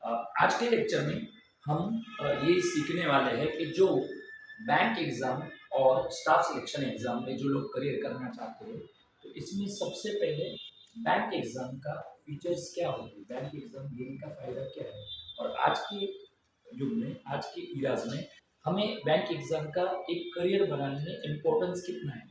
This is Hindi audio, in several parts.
आज के लेक्चर में हम ये सीखने वाले हैं कि जो बैंक एग्ज़ाम और स्टाफ सिलेक्शन एग्ज़ाम में जो लोग करियर करना चाहते हैं, तो इसमें सबसे पहले बैंक एग्ज़ाम का फीचर्स क्या होते हैं, बैंक एग्ज़ाम देने का फ़ायदा क्या है और आज के युग में, आज के इराज में हमें बैंक एग्ज़ाम का एक करियर बनाने में इम्पोर्टेंस कितना है।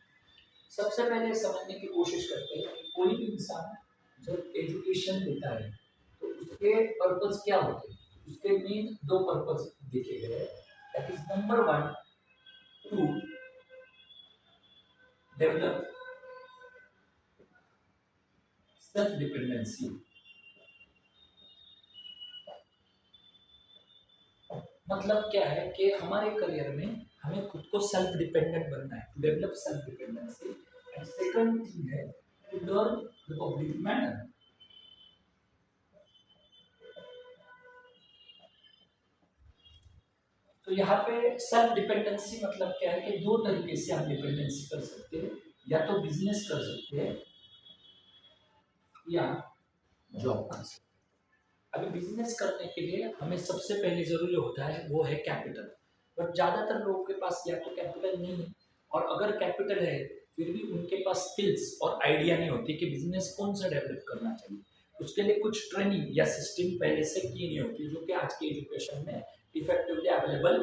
सबसे पहले समझने की कोशिश करते हैं कि कोई भी इंसान जब एजुकेशन लेता है तो उसके पर्पस क्या होते हैं। उसके मेन दो पर्पस देखे गए हैं। That is number one, to develop self dependency. मतलब क्या है कि हमारे करियर में हमें खुद को सेल्फ डिपेंडेंट बनना है, to develop self dependency. And second thing है to learn the public manner. तो यहाँ पे सेल्फ डिपेंडेंसी मतलब क्या है कि दो तरीके से आप डिपेंडेंसी कर सकते हैं, या तो बिजनेस कर सकते हैं या जॉब कर सकते हैं। अभी बिजनेस करने के लिए हमें सबसे पहले जरूरी होता है वो है कैपिटल। बट ज़्यादातर लोगों के पास या तो कैपिटल नहीं है, और अगर कैपिटल है फिर भी उनके पास स्किल्स और आइडिया नहीं होती कि बिजनेस कौन सा डेवलप करना चाहिए। उसके लिए कुछ ट्रेनिंग या सिस्टम पहले से की नहीं होती, जो कि आज के एजुकेशन में इफेक्टिवली अवेलेबल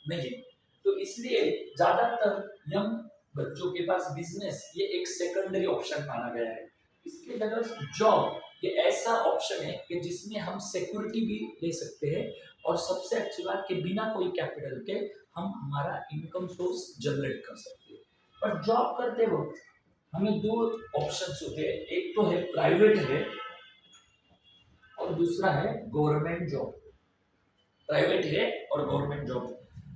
नहीं है। तो इसलिए ज़्यादातर यंग बच्चों के पास बिजनेस ये एक सेकेंडरी ऑप्शन माना गया है। इसके जगह जॉब ये ऐसा ऑप्शन है कि जिसमें हम सिक्योरिटी भी ले सकते हैं, और सबसे अच्छी बात कि बिना कोई कैपिटल के हम हमारा इनकम सोर्स जनरेट कर सकते हैं। पर जॉब करते वक्त हमें दो ऑप्शंस होते हैं, एक तो है प्राइवेट है और दूसरा है गवर्नमेंट जॉब। प्राइवेट है और गवर्नमेंट जॉब।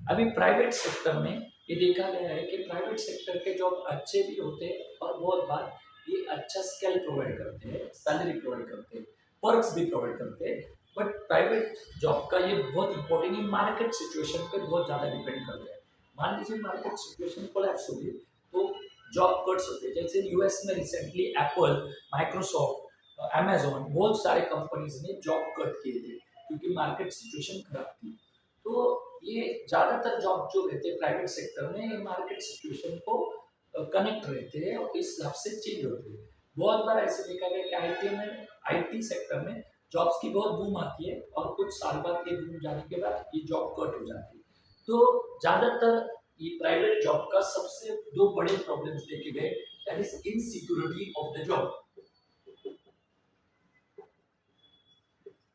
अभी प्राइवेट सेक्टर में ये देखा गया है कि प्राइवेट सेक्टर के जॉब अच्छे भी होते हैं, और बहुत बार ये अच्छा स्किल प्रोवाइड करते हैं, सैलरी प्रोवाइड करते हैं, पर्क्स भी प्रोवाइड करते हैं। बट प्राइवेट जॉब का ये बहुत इंपॉर्टेंट है, मार्केट सिचुएशन पर बहुत ज़्यादा डिपेंड करता है। मान लीजिए मार्केट सिचुएशन कोलैप्स हो गई तो जॉब कट्स होते हैं। जैसे यूएस में रिसेंटली एप्पल, माइक्रोसॉफ्ट, अमेजोन, बहुत सारे कंपनीज ने जॉब कट किए थे क्योंकि मार्केट सिचुएशन खराब थी। तो ये ज़्यादातर जॉब जो रहते हैं प्राइवेट सेक्टर में, ये मार्केट सिचुएशन को कनेक्ट रहते हैं और इस हिसाब से चेंज होते हैं। बहुत बार ऐसे देखा गया कि आईटी सेक्टर में जॉब्स की बहुत बूम आती है, और कुछ साल बाद ये बूम जाने के बाद ये जॉब कट हो जाती है। तो ज़्यादातर ये प्राइवेट जॉब का सबसे दो बड़े प्रॉब्लम्स देखे गए, that is insecurity of the job,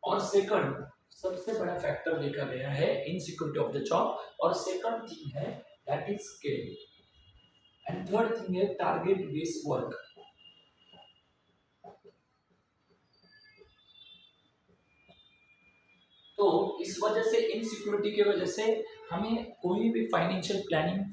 और सेकंड सबसे बड़ा फैक्टर देखा गया है इनसिक्योरिटी ऑफ द जॉब, और सेकंड थिंग है that is scale, and third thing है टारगेट बेस्ड वर्क। तो इस वजह से इनसिक्योरिटी की वजह से हमें कोई भी फाइनेंशियल प्लानिंग,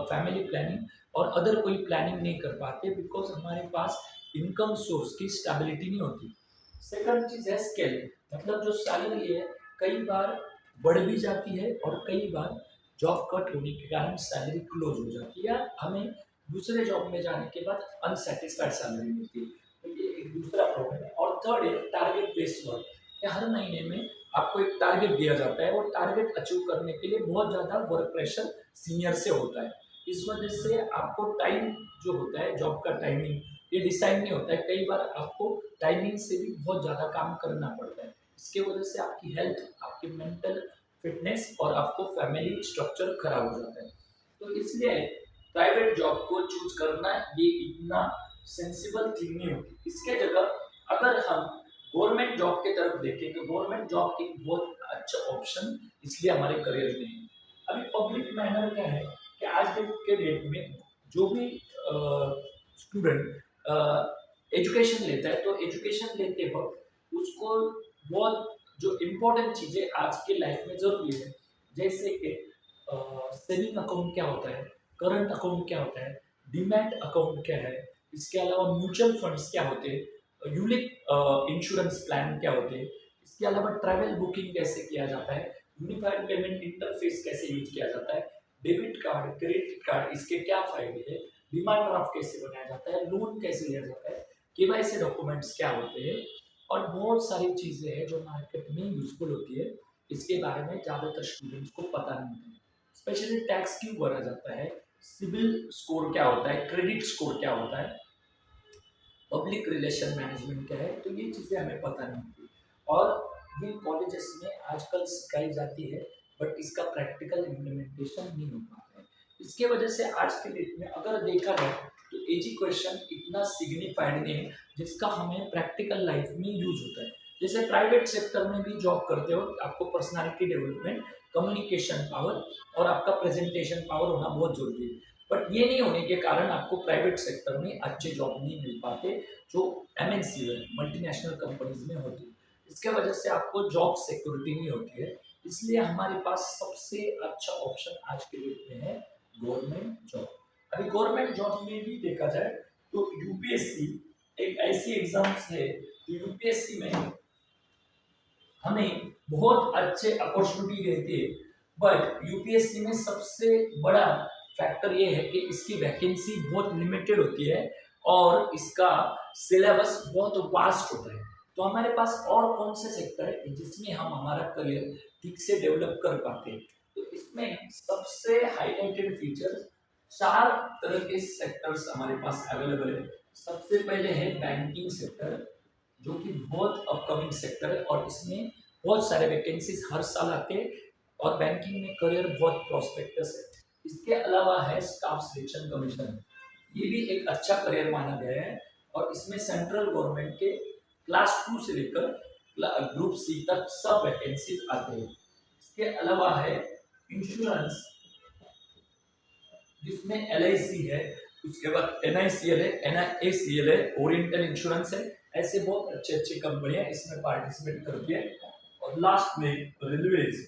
फैमिली प्लानिंग और अदर कोई प्लानिंग नहीं कर पाते, बिकॉज हमारे पास इनकम सोर्स की स्टेबिलिटी नहीं होती। सेकंड चीज है स्केल, मतलब जो सैलरी है कई बार बढ़ भी जाती है, और कई बार जॉब कट होने के कारण सैलरी क्लोज हो जाती है, या हमें दूसरे जॉब में जाने के बाद अनसेटिस्फाइड सैलरी मिलती है। तो ये एक दूसरा प्रॉब्लम है। और थर्ड है टारगेट बेस्ड वर्क, कि हर महीने में आपको एक टारगेट दिया जाता है, और टारगेट अचीव करने के लिए बहुत ज़्यादा वर्क प्रेशर सीनियर से होता है। इस वजह से आपको टाइम जो होता है, जॉब का टाइमिंग ये डिसाइड नहीं होता है। कई बार आपको टाइमिंग से भी बहुत ज़्यादा काम करना पड़ता है। इसके वजह से आपकी हेल्थ, आपकी मेंटल फिटनेस और आपको फैमिली स्ट्रक्चर खराब हो जाता है। तो इसलिए प्राइवेट जॉब को चूज करना ये इतना सेंसिबल थिंग नहीं होती। इसके जगह अगर हम गवर्नमेंट जॉब की तरफ देखें तो गवर्नमेंट जॉब एक बहुत अच्छा ऑप्शन इसलिए हमारे करियर में है। अभी पब्लिक मैनर क्या है कि आज के डेट में जो भी स्टूडेंट एजुकेशन लेता है, तो एजुकेशन लेते वक्त उसको बहुत जो इम्पोर्टेंट चीज़ें आज के लाइफ में ज़रूरी है, जैसे कि सेविंग अकाउंट क्या होता है, करंट अकाउंट क्या होता है, डीमैट अकाउंट क्या है, इसके अलावा म्यूचुअल फंड्स क्या होते हैं, यूनिक इंश्योरेंस प्लान क्या होते हैं, इसके अलावा ट्रैवल बुकिंग कैसे किया जाता है, यूनिफाइड पेमेंट इंटरफेस कैसे यूज किया जाता है, डेबिट कार्ड, क्रेडिट कार्ड, इसके क्या फायदे हैं, डिमांड ड्राफ्ट कैसे बनाया जाता है, लोन कैसे लिया जाता है, केवाईसी डॉक्यूमेंट्स क्या होते हैं, और बहुत सारी चीज़ें हैं जो मार्केट में यूजफुल होती है, इसके बारे में ज़्यादातर स्टूडेंट्स को पता नहीं होता है। स्पेशली टैक्स क्यों भरा जाता है, सिविल स्कोर क्या होता है, क्रेडिट स्कोर क्या होता है, पब्लिक रिलेशन मैनेजमेंट क्या है, तो ये चीज़ें हमें पता नहीं होती और ये कॉलेजेस में आजकल सिखाई जाती है, बट इसका प्रैक्टिकल इम्प्लीमेंटेशन नहीं हो पाता है। इसके वजह से आज के डेट में अगर देखा जाए तो एजुकेशन इतना सिग्निफाइड नहीं है जिसका हमें प्रैक्टिकल लाइफ में यूज होता है। जैसे प्राइवेट सेक्टर में भी जॉब करते हो, आपको पर्सनालिटी डेवलपमेंट, कम्युनिकेशन पावर और आपका प्रेजेंटेशन पावर होना बहुत जरूरी है। बट ये नहीं होने के कारण आपको प्राइवेट सेक्टर में अच्छे जॉब नहीं मिल पाते जो एमएनसी में, मल्टीनेशनल कंपनीज में होती है। इसके वजह से आपको जॉब सिक्योरिटी नहीं होती है। इसलिए हमारे पास सबसे अच्छा ऑप्शन आज के डेट में है गवर्नमेंट जॉब। अभी गवर्नमेंट जॉब में भी देखा जाए तो यूपीएससी एक ऐसी एग्जाम्स है, यूपीएससी में हमें बहुत अच्छे अपॉर्चुनिटी रहती है, बट यूपीएससी में सबसे बड़ा फैक्टर ये है कि इसकी वैकेंसी बहुत लिमिटेड होती है और इसका सिलेबस बहुत वास्ट होता है। तो हमारे पास और कौन से सेक्टर है जिसमें हम हमारा करियर ठीक से डेवलप कर पाते हैं, तो इसमें सबसे हाईलाइटेड फीचर चार तरह के सेक्टर्स हमारे पास अवेलेबल है। सबसे पहले है बैंकिंग सेक्टर, जो कि बहुत अपकमिंग सेक्टर है और इसमें बहुत सारे वैकेंसीज हर साल आते हैं और बैंकिंग में करियर बहुत प्रोस्पेक्टस है। इसके अलावा है स्टाफ सिलेक्शन कमीशन, ये भी एक अच्छा करियर माना गया है और इसमें सेंट्रल गवर्नमेंट के क्लास 2 से लेकर ग्रुप सी तक सब वैकेंसीज आते हैं। इसके अलावा है इंश्योरेंस, जिसमें एलआईसी है, उसके बाद एनआईसीएल है, एनआईएसीएल है, ओरिएंटल इंश्योरेंस है। ऐसे बहुत अच्छे अच्छे कंपनियां इसमें पार्टिसिपेट करती है और लास्ट में रेलवेज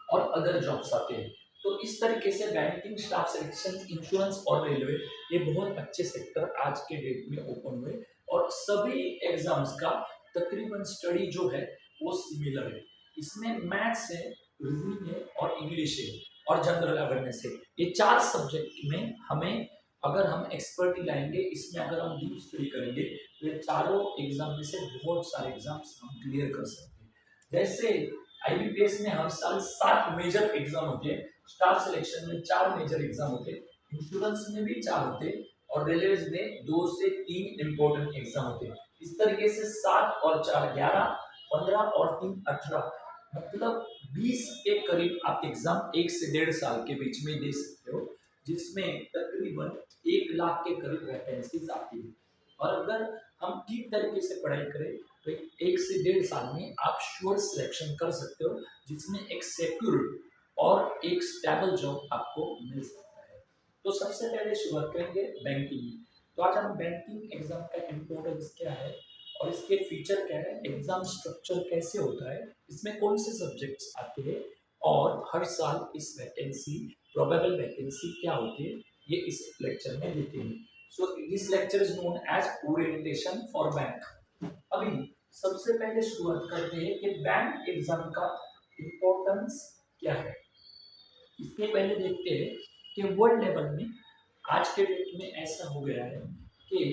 और अदर जॉब्स आते हैं। तो इस तरीके से बैंकिंग, स्टाफ सिलेक्शन, इंश्योरेंस और रेलवे ये बहुत अच्छे सेक्टर आज के डेट में ओपन हुए और सभी एग्जाम्स का तकरीबन स्टडी जो है वो सिमिलर है। इसमें मैथ्स है, रीजनिंग है और इंग्लिश है और जनरल अवेयरनेस है। ये चार सब्जेक्ट में हमें, अगर हम एक्सपर्टी लाएंगे, इसमें अगर हम डीप स्टडी करेंगे तो ये चारों एग्जाम में से बहुत सारे एग्जाम्स हम क्लियर कर सकते हैं। जैसे आईबीपीएस में हर साल 7 मेजर एग्जाम होते हैं, स्टाफ सिलेक्शन में 4 मेजर एग्जाम होते हैं, इंश्योरेंस में भी 4 होते हैं और रेलवे में 2 से 3 इंपॉर्टेंट एग्जाम होते हैं। इस तरीके से 7 और 4 11, 15 और 3 18, मतलब 20 के करीब आप एग्जाम 1 से 1.5 साल के बीच में दे सकते हो, जिसमें तकरीबन 1 लाख के करीब वैकेंसीज आती है। और अगर हम ठीक तरीके से पढ़ाई करें तो 1 से 1.5 साल में आप श्योर सिलेक्शन कर सकते हो, जिसमें एक सिक्योर और एक स्टेबल जॉब आपको मिल सकता है। तो सबसे पहले शुरुआत करेंगे बैंकिंग में। तो आज हम बैंकिंग एग्जाम का इम्पोर्टेंस क्या है और इसके फीचर क्या है, एग्जाम स्ट्रक्चर कैसे होता है, इसमें कौन से सब्जेक्ट्स आते हैं और हर साल इस वैकेंसी, प्रोबेबल वैकेंसी क्या होती है, ये इस लेक्चर में देखेंगे। So this lecture is known as orientation for bank. अभी सबसे पहले शुरुआत करते हैं कि बैंक एग्जाम का इम्पोर्टेंस क्या है। इसके पहले देखते हैं कि वर्ल्ड लेवल में आज के डेट में ऐसा हो गया है कि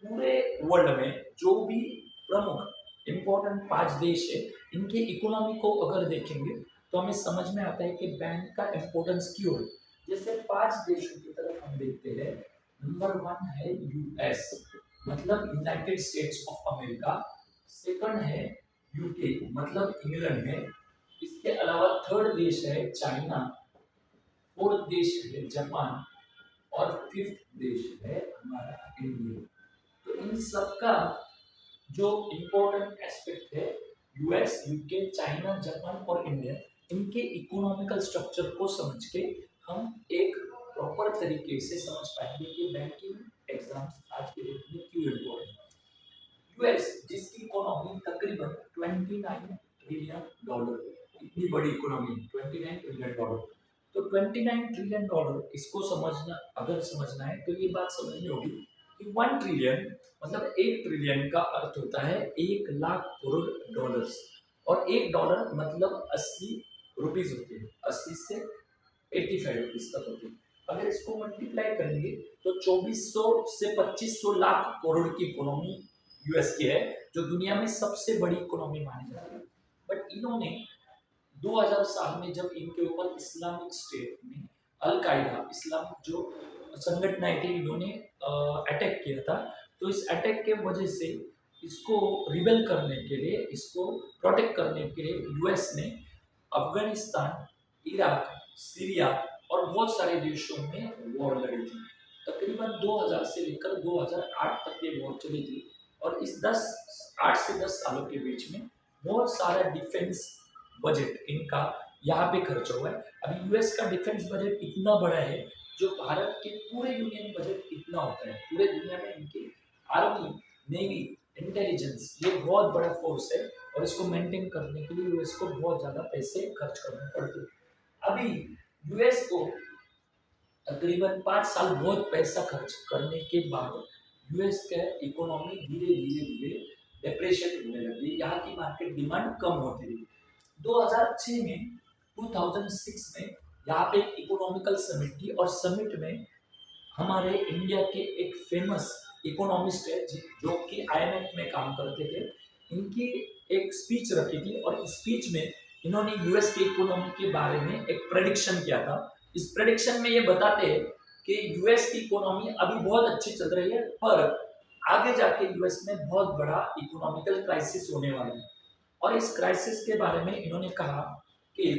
पूरे वर्ल्ड में जो भी प्रमुख इम्पोर्टेंट 5 देश है, इनके इकोनॉमी को अगर देखेंगे तो हमें समझ में आता है कि बैंक का इम्पोर्टेंस क्यों है। जैसे 5 देशों की तरफ हम देखते हैं, नंबर 1 है यूएस, मतलब United states of America. Second है यूके, मतलब इंग्लैंड है। इसके अलावा थर्ड देश है चाइना, फोर्थ देश है जापान और फिफ्थ देश है हमारा इंडिया। तो इन सबका जो इम्पोर्टेंट एस्पेक्ट है, यूएस, यूके, चाइना, जापान और इंडिया, इनके इकोनॉमिकल स्ट्रक्चर को समझ के हम एक प्रॉपर तरीके से समझ पाएंगे कि बैंकिंग एग्जाम्स आज के डेट में क्यों इम्पोर्टेंट है। यूएस, जिसकी इकोनॉमी तकरीबन $29 ट्रिलियन, इतनी बड़ी इकोनॉमी, $29 ट्रिलियन। तो $29 ट्रिलियन इसको समझना, अगर समझना है तो ये बात समझनी होगी कि 1 ट्रिलियन मतलब 1 ट्रिलियन का अर्थ होता है 1 लाख करोड़ डॉलर्स और $1 मतलब 80 रुपीज होते हैं, 80 से 85 रुपीज तक होते हैं। अगर इसको मल्टीप्लाई करेंगे तो 2400 से 2500 लाख करोड़ की इकोनॉमी यूएस की है, जो दुनिया में सबसे बड़ी इकोनॉमी मानी जाती है। बट इन्होंने 2000 साल में जब इनके ऊपर इस्लामिक स्टेट ने अल-कायदा इस्लामिक जो संगठनाएं थी इन्होंने अटैक किया था, तो इस अटैक के वजह से इसको रिबेल करने के लिए, इसको प्रोटेक्ट करने के लिए यूएस ने अफगानिस्तान, इराक, सीरिया और बहुत सारे देशों में वॉर लड़ी थी। तकरीबन 2000 से लेकर 2008 तक ये वॉर चली थी और इस 8 से 10 सालों के बीच में बहुत सारा डिफेंस बजट इनका यहाँ पे खर्च हुआ है। अभी यूएस का डिफेंस बजट इतना बड़ा है जो भारत के पूरे यूनियन बजट इतना होता है। पूरे दुनिया में इनकी आर्मी, नेवी, इंटेलिजेंस ये बहुत बड़ा फोर्स है और इसको मेंटेन करने के लिए यूएस को बहुत ज़्यादा पैसे खर्च करने पड़ते हैं। अभी यूएस को तकरीबन 5 साल बहुत पैसा खर्च करने के बाद यूएस का इकोनॉमी धीरे धीरे धीरे डिप्रेशन होने लगी। यहाँ की मार्केट डिमांड कम होती रही। 2006 में 2006 में यहाँ पे एक इकोनॉमिकल समिट थी और समिट में हमारे इंडिया के एक फेमस इकोनॉमिस्ट है जो कि आईएमएफ में काम करते थे, इनकी एक स्पीच रखी थी और इस स्पीच में इन्होंने यूएस के इकोनॉमी के बारे में एक प्रेडिक्शन किया था। इस प्रेडिक्शन में ये बताते हैं कि यूएस की इकोनॉमी अभी बहुत अच्छी चल रही है पर आगे जाके यूएस में बहुत बड़ा इकोनॉमिकल क्राइसिस होने वाला है। और इस क्राइसिस के बारे में इन्होंने कहा कि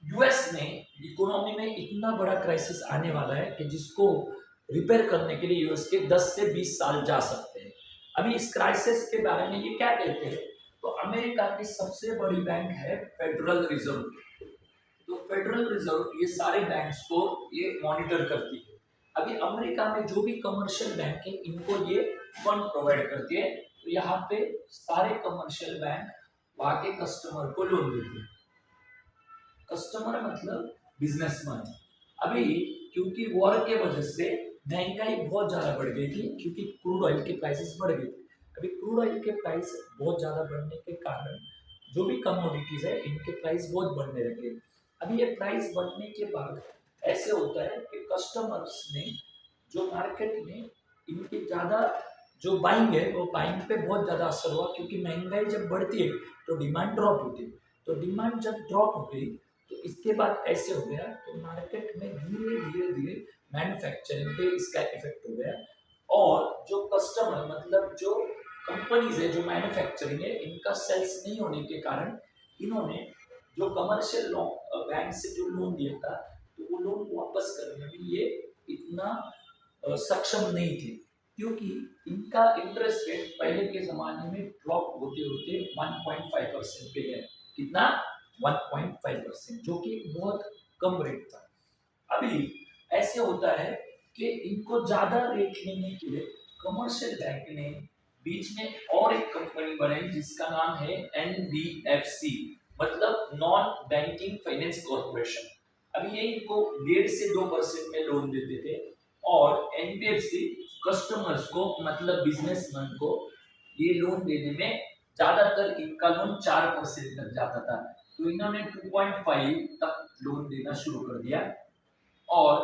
यूएस में इकोनॉमी में इतना बड़ा क्राइसिस आने वाला है कि जिसको रिपेयर करने के लिए यूएस के 10 से 20 साल जा सकते हैं। अभी इस क्राइसिस के बारे में ये क्या कहते हैं, तो अमेरिका की सबसे बड़ी बैंक है फेडरल रिजर्व। तो फेडरल रिजर्व ये सारे बैंक्स को ये मॉनिटर करती है। अभी अमेरिका में जो भी कमर्शियल बैंक है इनको ये फंड प्रोवाइड करती है। तो यहाँ पे सारे कमर्शियल बैंक वहाँ के कस्टमर को लोन देते हैं। कस्टमर मतलब बिजनेसमैन। अभी क्योंकि वॉर के वजह से महंगाई बहुत ज़्यादा बढ़ गई थी क्योंकि क्रूड ऑयल के प्राइसेस बढ़ गए थे। अभी क्रूड ऑयल के प्राइस बहुत ज़्यादा बढ़ने के कारण जो भी कमोडिटीज़ है इनके प्राइस बहुत बढ़ने लगे। अभी ये प्राइस बढ़ने के बाद ऐसे होता है कि कस्टमर्स ने जो मार्केट में इनके ज़्यादा जो बाइंग है वो बाइंग पे बहुत ज़्यादा असर हुआ क्योंकि महंगाई जब बढ़ती है तो डिमांड ड्रॉप होती है। तो डिमांड जब ड्रॉप हो गई तो इसके बाद ऐसे हो गया कि मार्केट में धीरे धीरे धीरे मैन्युफैक्चरिंग पे इसका इफेक्ट हो गया और जो कस्टमर मतलब जो कंपनीज है जो मैन्युफैक्चरिंग है इनका सेल्स नहीं होने के कारण इन्होंने जो कमर्शियल बैंक से जो लोन दिया था तो वो लोन वापस करने में ये इतना सक्षम नहीं थे क्योंकि इनका इंटरेस्ट रेट पहले के ज़माने में ड्रॉप होते होते 1.5% पे गया। कितना? 1.5%, जो कि बहुत कम रेट था। अभी ऐसे होता है कि इनको ज़्यादा रेट लेने के लिए कमर्शियल बैंक ने बीच में और एक कंपनी बनाई जिसका नाम है NBFC, मतलब नॉन बैंकिंग फाइनेंस कॉर्पोरेशन। अभी ये इनको 1.5 से 2% में लोन देते थे और NBFC कस्टमर्स को मतलब बिजनेसमैन को ये लोन देने में ज़्यादातर इनका लोन 4% तक जाता था। तो इन्होंने 2.5 तक लोन देना शुरू कर दिया और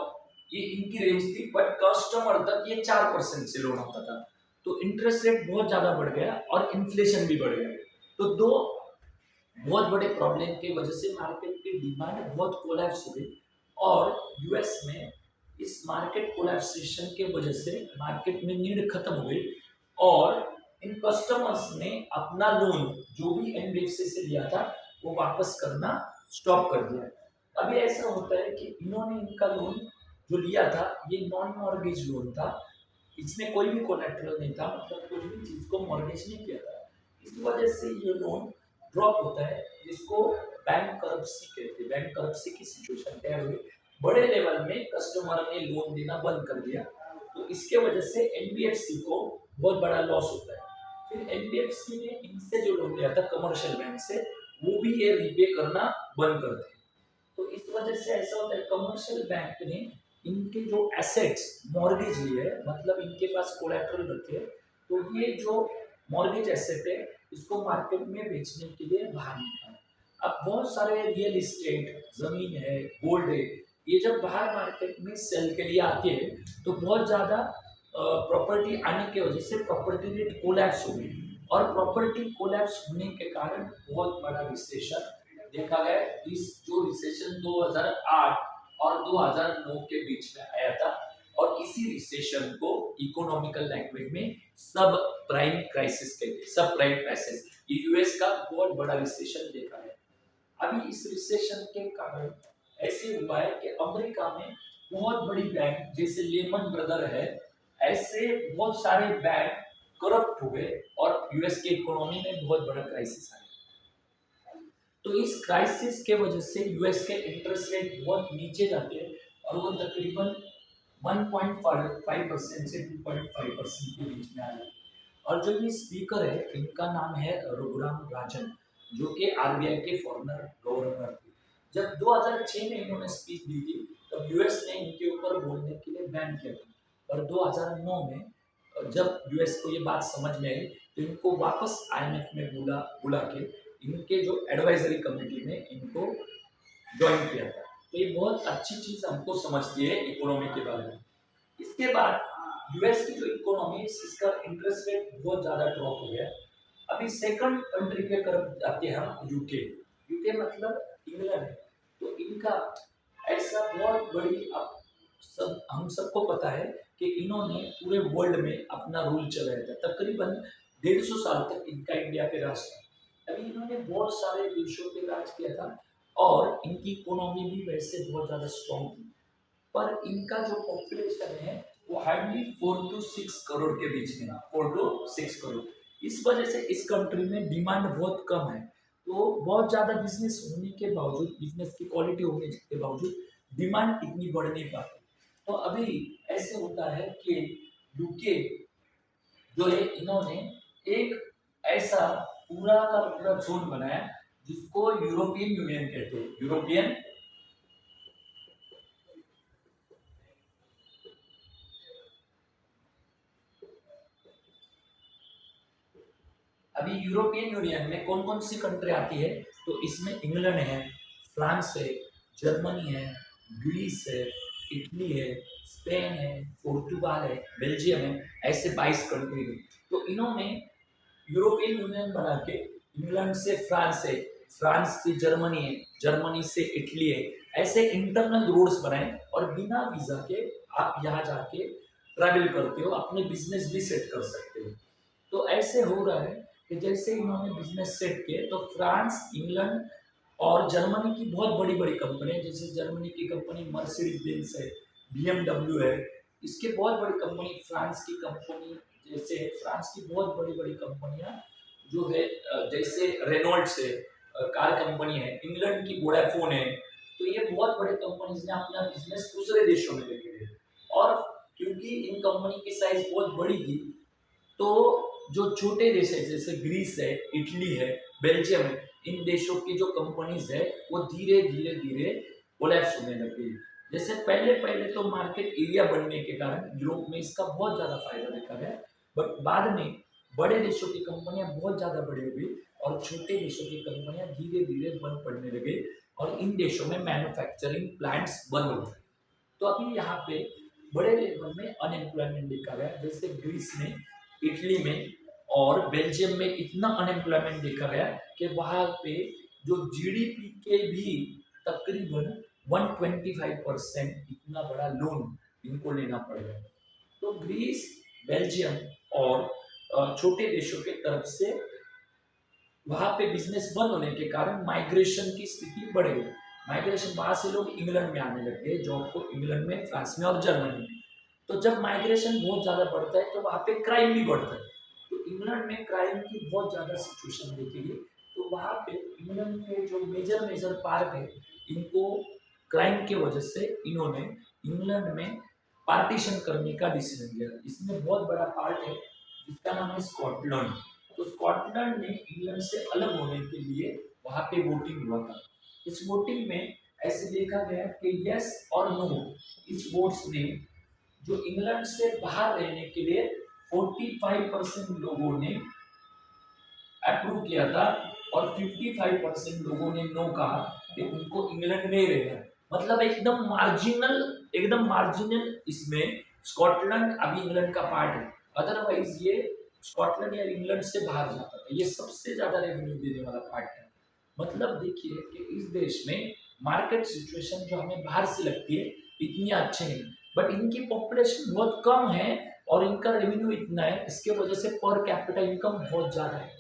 ये इनकी रेंज थी बट कस्टमर तक ये 4% से लोन आता था। तो इंटरेस्ट रेट बहुत ज़्यादा बढ़ गया और इन्फ्लेशन भी बढ़ गया। तो दो बहुत बड़े प्रॉब्लम की वजह से मार्केट की डिमांड बहुत कोलैप्स हो गई और यूएस में इस मार्केट कोलैप्सेशन के वजह से मार्केट में नीड खत्म हो गई और इन कस्टमर्स ने अपना लोन जो भी एनबीएफसी से लिया था वो वापस करना स्टॉप कर दिया। अभी ऐसा होता है कि इन्होंने इनका लोन जो लिया था ये नॉन मॉर्गेज लोन था, इसमें कोई भी कोलैटरल नहीं था, मतलब कोई भी चीज़ को मॉर्गेज नहीं किया था। इस वजह से ये लोन ड्रॉप होता है जिसको बैंक करप्सी कहते हैं। बैंक करप्सी की सिचुएशन तैयार हुई, बड़े लेवल में कस्टमर ने लोन देना बंद कर दिया तो इसके वजह से एनबीएफसी को बहुत बड़ा लॉस होता है। फिर एनबीएफसी ने इनसे जो लोन लिया था कमर्शियल बैंक से वो भी ये रीपे करना बंद कर दिया। तो इस वजह से ऐसा होता है कमर्शियल बैंक ने इनके जो एसेट्स मॉर्गेज लिए है मतलब इनके पास कोलैटरल रखे हैं तो ये जो मॉर्गेज एसेट है इसको मार्केट में बेचने के लिए बाहर निकाला। अब बहुत सारे रियल इस्टेट, जमीन है, गोल्ड है, ये जब बाहर मार्केट में सेल के लिए आते हैं तो बहुत ज़्यादा प्रॉपर्टी आने की वजह से प्रॉपर्टी रेट कोलैप्स हो गई, और प्रॉपर्टी कोलैप्स होने के कारण बहुत बड़ा रिसेशन देखा गया। इस जो रिसेशन 2008 और 2009 के बीच में आया था, और इसी रिसेशन को इकोनॉमिकल लैंग्वेज में सब प्राइम क्राइसिस कहते हैं। सब प्राइम क्राइसिस यूएस का बहुत बड़ा रिसेशन देखा है। अभी इस रिसेशन के कारण ऐसे हुआ है कि अमेरिका में बहुत बड़ी बैंक जैसे लेमन ब्रदर है, ऐसे बहुत सारे बैंक करप्ट हुए और यूएस की इकोनॉमी में बहुत बड़ा क्राइसिस आया। तो इस क्राइसिस के वजह से यूएस के इंटरेस्ट रेट बहुत नीचे जाते हैं, और वो तकरीबन 1.5% से 2.5% के बीच में आ जाते हैं। और जो ये स्पीकर है इनका नाम है रघुराम राजन, जो कि आरबीआई के फॉर्मर गवर्नर थे। जब 2006 में इन्होंने स्पीच दी थी तब यूएस ने इनके ऊपर बोलने के लिए बैन किया था, और 2009 में जब यूएस को ये बात समझ में आई तो इनको वापस आईएमएफ में बुला के इनके जो एडवाइजरी कमेटी में इनको ज्वाइन किया था। तो ये बहुत अच्छी चीज हमको समझती है इकोनॉमी के बारे में। इसके बाद यूएस की जो इकोनॉमी है इसका इंटरेस्ट रेट बहुत ज्यादा ड्रॉप हो गया। अभी सेकंड कंट्री पे तरफ जाते हैं हम, यूके। यूके मतलब इंग्लैंड है। तो इनका ऐसा बहुत बड़ी, अब सब हम सबको पता है कि इन्होंने पूरे वर्ल्ड में अपना रूल चलाया था। तकरीबन 150 साल तक इनका इंडिया पे राज था। अभी इन्होंने बहुत सारे देशों पे राज किया था, और इनकी इकोनॉमी भी वैसे बहुत ज्यादा स्ट्रॉन्ग थी, पर इनका जो पॉपुलेशन है वो हार्डली 4 to 6 करोड़ के बीच में, 4 to 6 करोड़। इस वजह से इस कंट्री में डिमांड बहुत कम है। तो बहुत ज़्यादा बिजनेस होने के बावजूद, बिजनेस की क्वालिटी होने के बावजूद डिमांड इतनी बढ़ नहीं पाती। तो अभी ऐसे होता है कि यूके जो है इन्होंने एक ऐसा पूरा का पूरा जोन बनाया जिसको यूरोपियन यूनियन कहते हैं। यूरोपियन अभी यूरोपियन यूनियन में कौन कौन सी कंट्री आती है, तो इसमें इंग्लैंड है, फ्रांस है, जर्मनी है, ग्रीस है, इटली है, स्पेन है, पोर्तुगाल है, बेल्जियम है, ऐसे 22 कंट्री है। तो इन्होंने यूरोपियन यूनियन बना के इंग्लैंड से फ्रांस है, फ्रांस से जर्मनी है, जर्मनी से इटली है, ऐसे इंटरनल रोड्स बनाए, और बिना वीजा के आप यहाँ जाके ट्रैवल करते हो, अपने बिजनेस भी सेट कर सकते हो। तो ऐसे हो रहा है कि जैसे इन्होंने बिजनेस सेट किए तो फ्रांस, इंग्लैंड और जर्मनी की बहुत बड़ी बड़ी कंपनियां, जैसे जर्मनी की कंपनी मर्सिडीज बेंज है, बीएमडब्ल्यू है, इसके बहुत बड़ी कंपनी, फ्रांस की कंपनी जैसे फ्रांस की बहुत बड़ी बड़ी कंपनियां जो है जैसे रेनॉल्ड्स है, कार कंपनी है, इंग्लैंड की वोडाफोन है। तो ये बहुत बड़े कंपनीज ने अपना बिजनेस दूसरे देशों में लेके गए, और क्योंकि इन कंपनी की साइज बहुत बड़ी थी तो जो छोटे देश है जैसे ग्रीस है, इटली है, बेल्जियम है, इन देशों की जो कंपनीज है वो धीरे धीरे धीरे कोलैप्स होने लग गई। जैसे पहले पहले तो मार्केट एरिया बनने के कारण यूरोप में इसका बहुत ज़्यादा फायदा देखा गया, बट बाद में बड़े देशों की कंपनियां बहुत ज़्यादा बड़ी हो गई, और छोटे देशों की कंपनियां धीरे धीरे बंद पड़ने लगे, और इन देशों में मैन्युफैक्चरिंग प्लांट्स बंद हो गए। तो अभी यहाँ पे बड़े लेवल में अनएम्प्लॉयमेंट देखा गया, जैसे ग्रीस में, इटली में और बेल्जियम में इतना अनएम्प्लॉयमेंट देखा गया कि वहाँ पे जो जीडीपी के भी तकरीबन 125% इतना बड़ा लोन इनको लेना पड़ गया। तो ग्रीस, बेल्जियम और छोटे देशों के तरफ से वहाँ पे बिजनेस बंद होने के कारण माइग्रेशन की स्थिति बढ़ गई। माइग्रेशन, वहाँ से लोग इंग्लैंड में आने लग गए जॉब को, इंग्लैंड में, फ्रांस में और जर्मनी में। तो जब माइग्रेशन बहुत ज़्यादा बढ़ता है तो वहाँ पे क्राइम भी बढ़ता है। तो इंग्लैंड में क्राइम की बहुत ज़्यादा सिचुएशन देखी गई। तो वहाँ पे इंग्लैंड के जो मेजर मेजर पार्क है, इनको क्राइम की वजह से इन्होंने इंग्लैंड में पार्टीशन करने का डिसीजन लिया। इसमें बहुत बड़ा पार्ट है जिसका नाम है स्कॉटलैंड। तो स्कॉटलैंड ने इंग्लैंड से अलग होने के लिए वहाँ पे वोटिंग हुआ था। इस वोटिंग में ऐसे देखा गया कि यस और नो, इस वोट्स में जो इंग्लैंड से बाहर रहने के लिए 45% लोगों ने अप्रूव किया था, और 55% लोगों ने नो कहा कि उनको इंग्लैंड में ही रहना है। मतलब एकदम मार्जिनल इसमें स्कॉटलैंड अभी इंग्लैंड का पार्ट है, अदरवाइज ये स्कॉटलैंड या इंग्लैंड से बाहर जाता था। ये सबसे ज्यादा रेवेन्यू देने वाला पार्ट है। मतलब देखिए कि इस देश में मार्केट सिचुएशन जो हमें बाहर से लगती है इतनी अच्छी नहीं, बट इनकी पॉपुलेशन बहुत कम है और इनका रेवेन्यू इतना है, इसके वजह से पर कैपिटा इनकम बहुत ज्यादा है।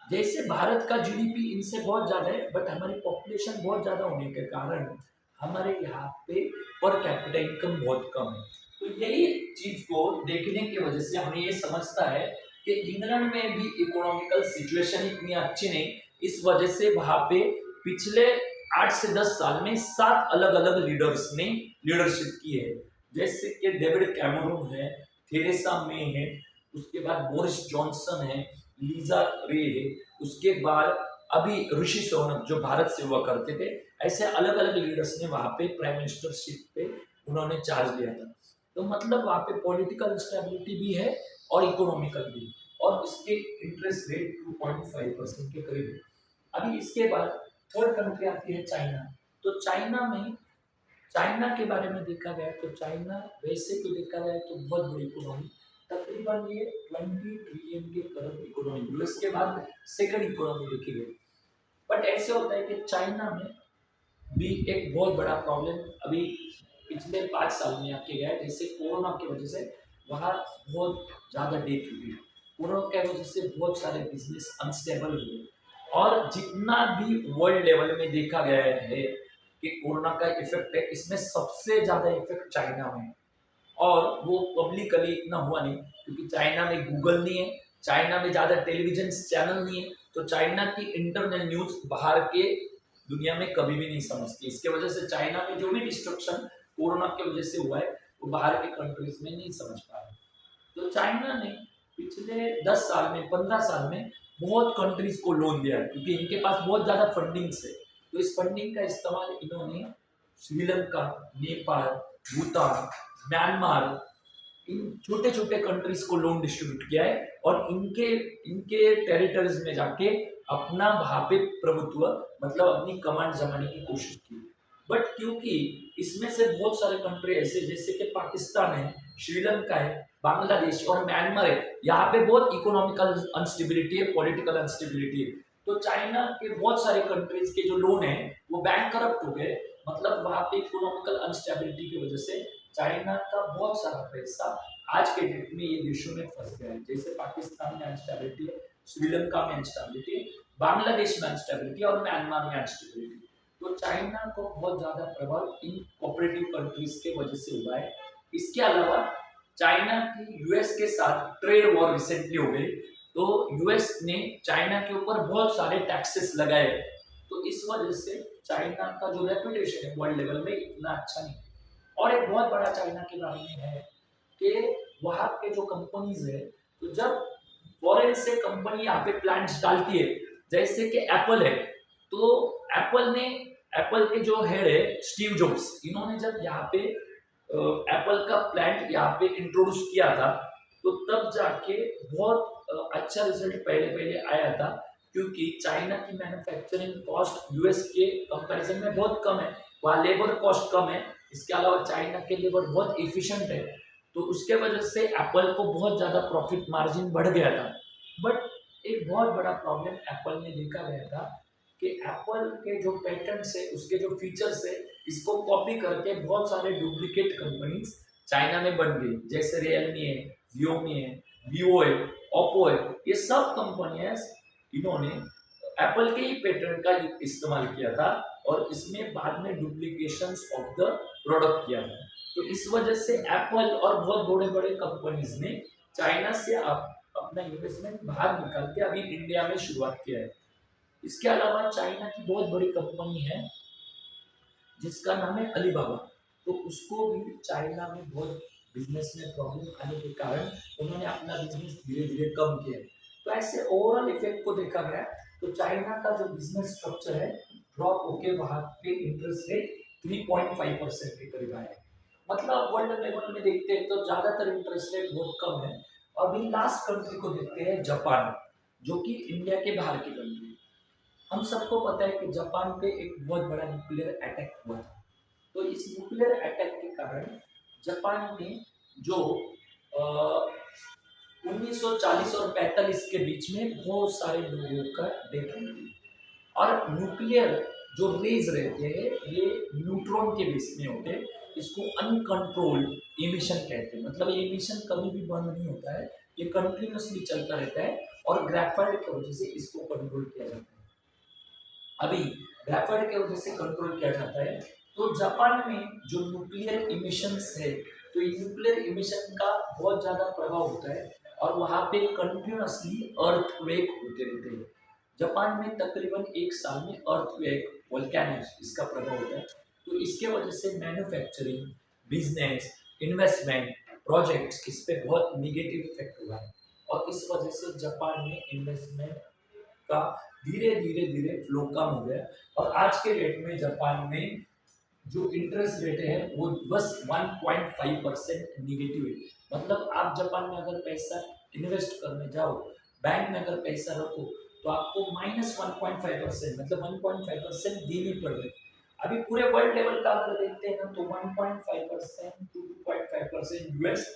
जैसे भारत का जीडीपी इनसे बहुत ज्यादा है, बट हमारी पॉपुलेशन बहुत ज्यादा होने के कारण हमारे यहाँ पे पर कैपिटा इनकम बहुत कम है। तो यही चीज को देखने की वजह से हमें ये समझता है कि इंग्लैंड में भी इकोनॉमिकल सिचुएशन इतनी अच्छी नहीं, इस वजह से वहां पे पिछले 8 से 10 साल में 7 अलग अलग लीडर्स ने लीडरशिप की है। जैसे कि डेविड कैमरून है, थेरेसा मे है, उसके बाद बोरिस जॉनसन है, लीजा रे है, उसके बाद अभी ऋषि सुनक जो भारत से हुआ करते थे। ऐसे अलग अलग लीडर्स ने वहां पे प्राइम मिनिस्टरशिप पे उन्होंने चार्ज लिया था। तो मतलब वहां पे पॉलिटिकल स्टेबिलिटी भी है और इकोनॉमिकल भी, और इसके इंटरेस्ट रेट 2.5% के करीब है। अभी इसके बाद थर्ड कंट्री आती है चाइना। तो चाइना के बारे में देखा गया तो चाइना वैसे तो देखा गया तो बहुत बड़ी इकोनॉमी, तकरीबन ये 20 ट्रिलियन के करीब इकोनॉमी, यूएस के बाद सेकंड इकोनॉमी देखी गई। बट ऐसे होता है कि चाइना में भी एक बहुत बड़ा प्रॉब्लम अभी पिछले 5 साल में आके गया है। जैसे कोरोना की वजह से वहाँ बहुत ज़्यादा डेथ हुई, कोरोना की वजह से बहुत सारे बिजनेस अनस्टेबल हुए, और जितना भी वर्ल्ड लेवल में देखा गया है कि कोरोना का इफेक्ट है, इसमें सबसे ज़्यादा इफेक्ट चाइना में है। और वो पब्लिकली इतना हुआ नहीं क्योंकि चाइना में गूगल नहीं है, चाइना में ज़्यादा टेलीविजन चैनल नहीं है, तो चाइना की इंटरनल न्यूज़ बाहर के दुनिया में कभी भी नहीं समझती। इसके वजह से चाइना में जो भी डिस्ट्रक्शन कोरोना की वजह से हुआ है वो बाहर के कंट्रीज में नहीं समझ पा रहे। तो चाइना ने पिछले 10 साल में 15 साल में बहुत कंट्रीज को लोन दिया है क्योंकि इनके पास बहुत ज़्यादा फंडिंग्स है। तो इस फंडिंग का इस्तेमाल इन्होंने श्रीलंका, नेपाल, भूटान, म्यांमार, इन छोटे छोटे कंट्रीज को लोन डिस्ट्रीब्यूट किया है और इनके इनके टेरिटरीज में जाके अपना वहां पे प्रभुत्व मतलब अपनी कमांड जमाने की कोशिश की। बट क्योंकि इसमें से बहुत सारे कंट्री ऐसे जैसे कि पाकिस्तान है, श्रीलंका है, बांग्लादेश और म्यांमार है, यहाँ पे बहुत इकोनॉमिकल अनस्टेबिलिटी है, पॉलिटिकल अनस्टेबिलिटी है। तो चाइना के बहुत सारे कंट्रीज के जो लोन है वो बैंक करप्ट हो गए, मतलब वहाँ पे इकोनॉमिकल अनस्टेबिलिटी की वजह से चाइना का बहुत सारा पैसा आज के डेट में ये देशों में फंस गया है। जैसे पाकिस्तान में अनस्टेबिलिटी है, श्रीलंका में अनस्टेबिलिटी है, बांग्लादेश में अनस्टेबिलिटी और म्यांमार में अनस्टेबिलिटी। तो चाइना को बहुत ज्यादा प्रभाव इन कोऑपरेटिव कंट्रीज के वजह से हुआ है। इसके अलावा चाइना की यूएस के साथ ट्रेड वॉर रिसेंटली हो गई, तो यूएस ने चाइना के ऊपर बहुत सारे टैक्सेस लगाए, तो इस वजह से चाइना का जो रेपुटेशन है वर्ल्ड लेवल में इतना अच्छा नहीं। और एक बहुत बड़ा चाइना के बारे में है कि वहाँ के जो कंपनीज है, तो जब फॉरेन से कंपनी यहाँ पे प्लांट्स डालती है, जैसे कि एप्पल है, तो एप्पल के जो हेड है स्टीव जॉब्स, इन्होंने जब यहाँ पे एप्पल का प्लांट यहाँ पे इंट्रोड्यूस किया था, तो तब जाके बहुत अच्छा रिजल्ट पहले पहले आया था क्योंकि चाइना की मैन्युफैक्चरिंग कॉस्ट यूएस के कंपैरिजन में बहुत कम है, वहाँ लेबर कॉस्ट कम है, इसके अलावा चाइना के लेबर बहुत एफिशिएंट है, तो उसके वजह से एप्पल को बहुत ज़्यादा प्रॉफिट मार्जिन बढ़ गया था। बट एक बहुत बड़ा प्रॉब्लम एप्पल में देखा गया था कि एप्पल के जो पैटर्न्स है, उसके जो फीचर्स है, इसको कॉपी करके बहुत सारे डुप्लीकेट कंपनीज चाइना में बन गई, जैसे रियलमी है, जियोमी है, वीवो है, ओप्पो है, ये सब कंपनियां इन्होंने एप्पल के ही पैटर्न का इस्तेमाल किया था और इसमें बाद में डुप्लीकेशन ऑफ द प्रोडक्ट किया था। तो इस वजह से एप्पल और बहुत बड़े बड़े कंपनीज ने चाइना से अपना इन्वेस्टमेंट बाहर निकाल के अभी इंडिया में शुरुआत किया है। इसके अलावा चाइना की बहुत बड़ी कंपनी है जिसका नाम है अलीबाबा, तो उसको भी चाइना में बहुत बिजनेस में प्रॉब्लम आने के कारण उन्होंने अपना बिजनेस धीरे धीरे कम किया है। तो ऐसे ओवरऑल इफेक्ट को देखा गया तो चाइना का जो बिजनेस स्ट्रक्चर है ड्रॉप होके वहां पे इंटरेस्ट रेट 3.5% के करीब आया है। मतलब वर्ल्ड लेवल में देखते हैं तो ज्यादातर इंटरेस्ट रेट बहुत कम है। अभी लास्ट कंट्री को देखते हैं जापान, जो कि इंडिया के बाहर की कंट्री। हम सबको पता है कि जापान पे एक बहुत बड़ा न्यूक्लियर अटैक हुआ था, तो इस न्यूक्लियर अटैक के कारण जापान में जो 1940 और 45 के बीच में बहुत सारे लोगों का डेथ हुई थी। और न्यूक्लियर जो रेज रहते हैं ये न्यूट्रॉन के बेस में होते हैं। इसको अनकंट्रोल्ड इमिशन कहते हैं, मतलब ये इमिशन कभी भी बंद नहीं होता है, ये कंटिन्यूअसली चलता रहता है और ग्रेफाइट की वजह से इसको कंट्रोल किया जाता है। अभी ग्रेफाइट की वजह से कंट्रोल किया जाता है। तो जापान में जो न्यूक्लियर इमिशंस है, तो ये न्यूक्लियर इमिशन का बहुत ज्यादा प्रभाव होता है और वहां पे कंटिन्यूअसली अर्थक्वेक होते रहते हैं। जापान में तकरीबन एक साल में अर्थक्वेक, वोल्केनोस इसका प्रभाव होता है। तो इसके वजह से मैन्युफैक्चरिंग, बिजनेस, इन्वेस्टमेंट, प्रोजेक्ट्स इस पे बहुत निगेटिव इफेक्ट हुआ है और इस वजह से जापान में इन्वेस्टमेंट का धीरे धीरे धीरे फ्लो कम हो गया। और आज के डेट में जापान में जो इंटरेस्ट रेट है वो बस 1.5% निगेटिव है। मतलब आप जापान में अगर पैसा इन्वेस्ट करने जाओ, बैंक में अगर पैसा रखो, तो आपको -1.5% मतलब 1.5% देनी पड़ रही है। अभी पूरे वर्ल्ड लेवल का अगर देखते हैं ना तो 1.5% to 2.5% US,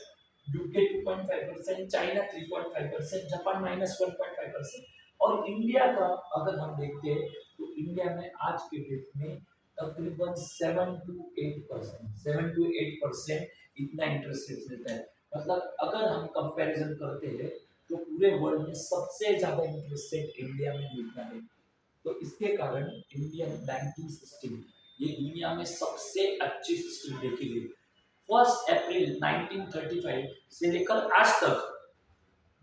UK 2.5%, China 3.5%, Japan -1.5%। और इंडिया का अगर हम देखते हैं तो इंडिया में आज के डेट में तकरीबन 7 to 8% इतना इंटरेस्ट रेट मिलता है। मतलब अगर हम कंपैरिजन करते हैं तो पूरे वर्ल्ड में सबसे ज्यादा इंटरेस्ट रेट इंडिया में मिलता है। तो इसके कारण इंडियन बैंकिंग सिस्टम ये दुनिया में सबसे अच्छी सिस्टम देखी गई। 1 अप्रैल 1935 से लेकर आज तक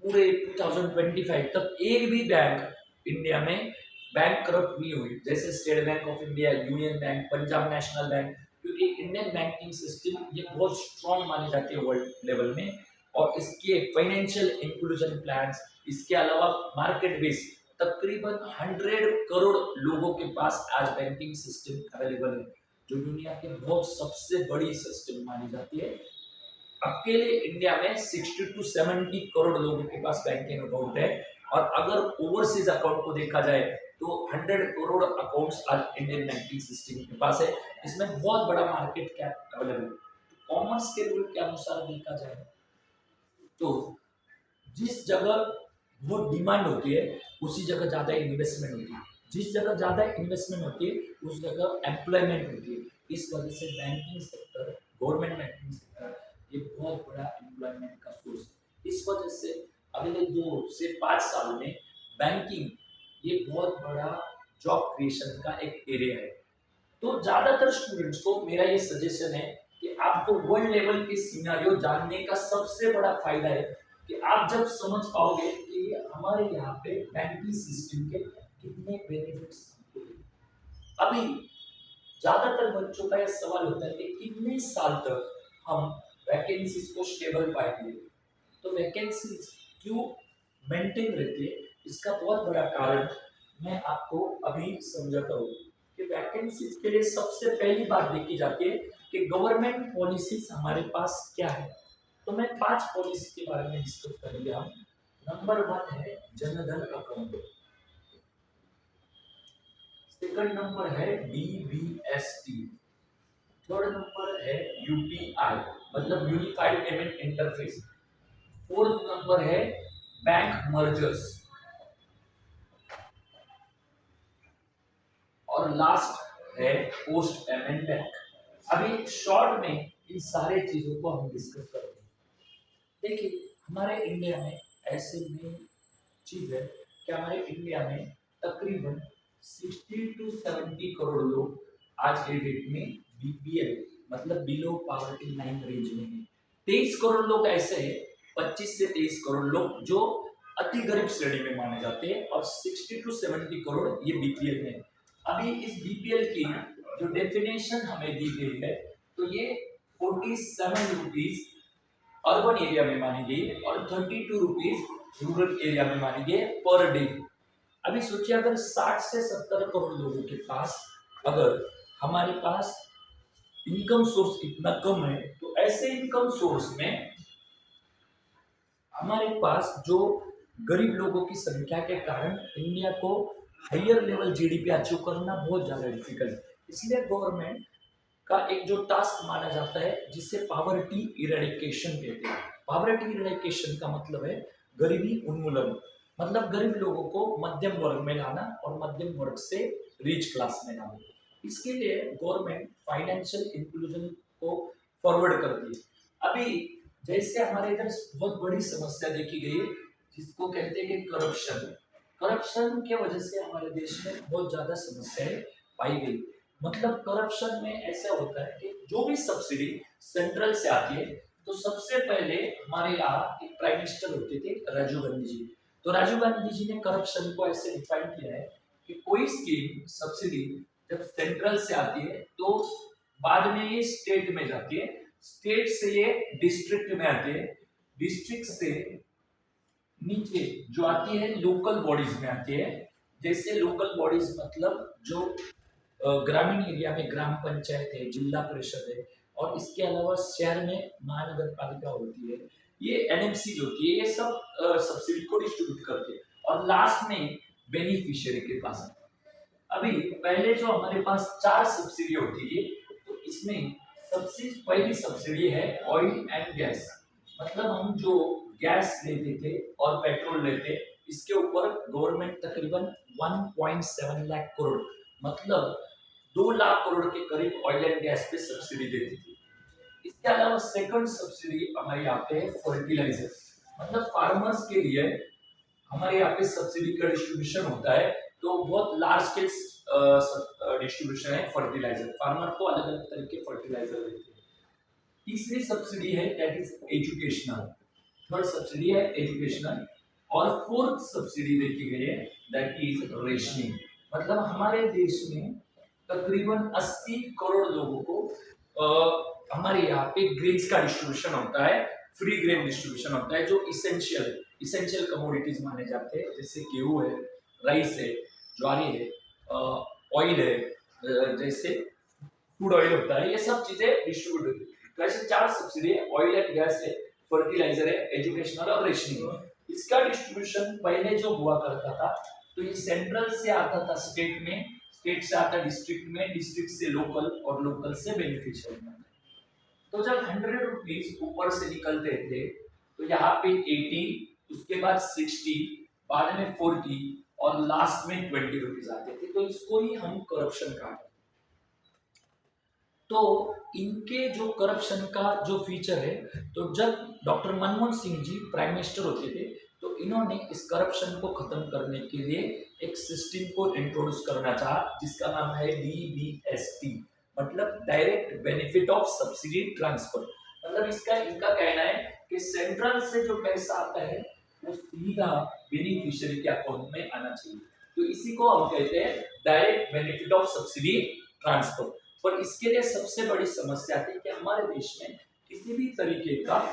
पूरे 2025 तक एक भी बैंक इंडिया में बैंक करप्ट नहीं हुई, जैसे state bank of India, union bank, Punjab national bank. क्योंकि इंडियन बैंकिंग सिस्टम ये बहुत स्ट्रॉन्ग मानी जाती है वर्ल्ड लेवल में। और इसके फाइनेंशियल इंक्लूजन प्लान्स, इसके अलावा मार्केट बेस, तकरीबन 100 करोड़ लोगों के पास आज बैंकिंग सिस्टम अवेलेबल है, जो दुनिया के बहुत सबसे बड़ी सिस्टम मानी जाती है। अकेले इंडिया में 60 to 70 करोड़ लोगों के पास बैंकिंग अकाउंट है। और अगर ओवरसीज अकाउंट को देखा जाए तो 100 करोड़ अकाउंट्स आज इंडियन बैंकिंग सिस्टम के पास है। इसमें बहुत बड़ा मार्केट कैप अवेलेबल है। कॉमर्स के रूल के अनुसार देखा जाए तो जिस जगह वो डिमांड होती है उसी जगह ज्यादा इन्वेस्टमेंट होती है, जिस जगह ज्यादा इन्वेस्टमेंट होती है उस जगह एम्प्लॉयमेंट होती है। इस वजह से banking sector, government banking sector ये बहुत बड़ा एम्प्लॉयमेंट का सोर्स है। इस वजह से अगले 2 से 5 साल में बैंकिंग ये बहुत बड़ा जॉब क्रिएशन का एक एरिया है। तो ज्यादातर स्टूडेंट्स को मेरा ये सजेशन है कि आपको वर्ल्ड लेवल के सिनेरियो जानने का सबसे बड़ा फायदा है कि आप जब समझ पाओगे कि हमारे यहाँ पे बैंकिंग सिस्टम के कितने बेनिफिट्स। अभी ज्यादातर बच्चों का यह सवाल होता है कि कितने साल तक हम वैकेंसीज को स्टेबल पाएंगे। तो वैकेंसीज क्यों मेंटेन रहती है, इसका बहुत बड़ा कारण मैं आपको अभी समझाता हूँ कि वैकेंसीज के लिए सबसे पहली बात देखी जाती है कि गवर्नमेंट पॉलिसीज हमारे पास क्या है। तो मैं 5 पॉलिसी के बारे में डिस्कस करेंगे हम। नंबर 1 है जनधन अकाउंट, सेकंड नंबर है डीबीएसटी, थर्ड नंबर है यूपीआई मतलब unified payment interface, fourth number है बैंक मर्जर्स और लास्ट है पोस्ट पेमेंट बैंक। अभी शॉर्ट में इन सारे चीजों को हम डिस्कस करते हैं। देखिए हमारे इंडिया में ऐसे में चीज है कि हमारे इंडिया में तकरीबन 60 to 70 करोड़ लोग आज के डेट में बीपीएल मतलब बिलो पॉवर्टी लाइन रेंज में है। 23 करोड़ लोग ऐसे हैं, 25 से 23 करोड़ लोग जो अति गरीब श्रेणी में माने जाते हैं और 60 to 70 करोड़ ये बीपीएल में। अभी इस बीपीएल की जो डेफिनेशन हमें दी गई है तो ये 47 रुपीज अर्बन एरिया में मानी गई और 32 रुपीज रूरल एरिया में मानी गई पर डे। अभी सोचिए अगर 60 से 70 करोड़ लोगों के पास अगर हमारे पास इनकम सोर्स इतना कम है तो ऐसे इनकम सोर्स में हमारे पास जो गरीब लोगों की संख्या के कारण इंडिया को हायर लेवल जीडीपी अचीव करना बहुत ज्यादा डिफिकल्ट है। इसलिए गवर्नमेंट का एक जो टास्क माना जाता है जिसे पॉवर्टी इरेडिकेशन कहते हैं। पॉवर्टी इरेडिकेशन का मतलब है गरीबी उन्मूलन, मतलब गरीब लोगों को मध्यम वर्ग में लाना और मध्यम वर्ग से रिच क्लास में लाना। इसके लिए गवर्नमेंट फाइनेंशियल इंक्लूजन को फॉरवर्ड करती है। अभी जैसे हमारे इधर बहुत बड़ी समस्या देखी गई है जिसको कहते हैं कि करप्शन। करप्शन के वजह से हमारे देश में बहुत ज्यादा समस्याएं पाई गई। मतलब करप्शन में ऐसा होता है कि जो भी सब्सिडी सेंट्रल से आती है तो सबसे पहले हमारे यहाँ एक प्राइम मिनिस्टर होते थे राजीव गांधी जी। तो राजीव गांधी जी ने करप्शन को ऐसे डिफाइन किया है कि कोई स्कीम सब्सिडी जब सेंट्रल से आती है तो बाद में ये स्टेट में जाती है, स्टेट से ये डिस्ट्रिक्ट में आती है, डिस्ट्रिक्ट से नीचे जो आती है लोकल बॉडीज में आती है। जैसे लोकल बॉडीज मतलब जो ग्रामीण एरिया में ग्राम पंचायत है, जिला परिषद है, और इसके अलावा शहर में महानगर पालिका होती है, ये एनएमसी होती है, ये सब सब्सिडी को डिस्ट्रीब्यूट करते हैं और लास्ट में बेनिफिशियरी के पास। अभी पहले जो हमारे पास 4 सब्सिडी होती थी तो इसमें सबसे पहली सब्सिडी है ऑयल एंड गैस। मतलब हम जो गैस लेते थे और पेट्रोल लेते, इसके ऊपर गवर्नमेंट तकरीबन 1.7 लाख करोड़ मतलब 2 लाख करोड़ के करीब ऑयल एंड गैस पे सब्सिडी देती थी। इसके अलावा सेकंड सब्सिडी हमारे यहाँ पे फर्टिलाइजर, मतलब फार्मर्स के लिए हमारे यहाँ पे सब्सिडी का डिस्ट्रीब्यूशन होता है। तो बहुत लार्ज स्केल डिस्ट्रीब्यूशन है फर्टिलाइजर, फार्मर को अलग अलग तरह के फर्टिलाइजर देते हैं। तीसरी सब्सिडी है that is educational, third subsidy है एजुकेशनल, और फोर्थ सब्सिडी देखी गई है दैट इज रेशनिंग। मतलब हमारे देश में तकरीबन 80 करोड़ लोगों को हमारे यहाँ पे ग्रेन्स का डिस्ट्रीब्यूशन होता है, फ्री ग्रेन डिस्ट्रीब्यूशन होता है जो इसेंशियल कमोडिटीज माने जाते हैं, जैसे गेहूं है, राइस है, ज्वारी है, ऑयल है, जैसे फूड ऑयल होता है, ये सब चीजें डिस्ट्रीब्यूट होती है। तो ऐसे 4 सब्सिडी है, ऑयल एंड गैस है, फर्टिलाइजर है, एजुकेशनल और रेशनिंग। इसका डिस्ट्रीब्यूशन पहले जो हुआ करता था तो ये सेंट्रल से आता था स्टेट में, स्टेट से आता डिस्ट्रिक्ट में, डिस्ट्रिक्ट से लोकल और लोकल से बेनिफिशियरी में। तो जब 100 रुपीज ऊपर से निकलते थे तो यहाँ पे 80, उसके बाद 60, बाद में 40 और लास्ट में 20 रुपीज आते थे। तो इसको ही हम करप्शन कहते हैं। तो इनके जो करप्शन का जो फीचर है, तो जब doctor Manmohan Singh ji prime minister होते थे तो इन्होंने इस करप्शन को खत्म करने के लिए एक सिस्टम को इंट्रोड्यूस करना चाहा जिसका नाम है DBST, मतलब direct benefit of subsidy transfer. मतलब इसका इनका कहना है कि सेंट्रल से जो पैसा आता है वो सीधा बेनिफिशियरी के अकाउंट में आना चाहिए। तो इसी को हम कहते हैं direct benefit of subsidy transfer. पर इसके लिए सबसे बड़ी समस्या थी कि हमारे देश में किसी भी तरीके का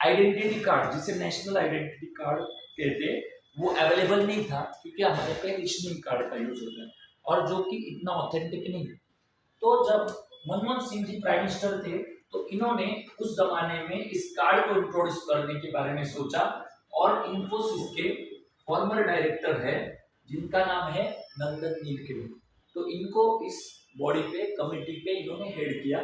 आइडेंटिटी कार्ड, जिसे नेशनल आइडेंटिटी कार्ड कहते हैं, वो अवेलेबल नहीं था, क्योंकि हमारे पे रेशनिंग कार्ड का यूज होता है और जो कि इतना ऑथेंटिक नहीं। तो जब मनमोहन सिंह जी प्राइम मिनिस्टर थे तो इन्होंने उस जमाने में इस कार्ड को इंट्रोड्यूस करने के बारे में सोचा और इन्फोसिस के फॉर्मर डायरेक्टर है जिनका नाम है नंदन नीलकेनी, तो इनको इस बॉडी पे कमेटी पे इन्होंने हेड किया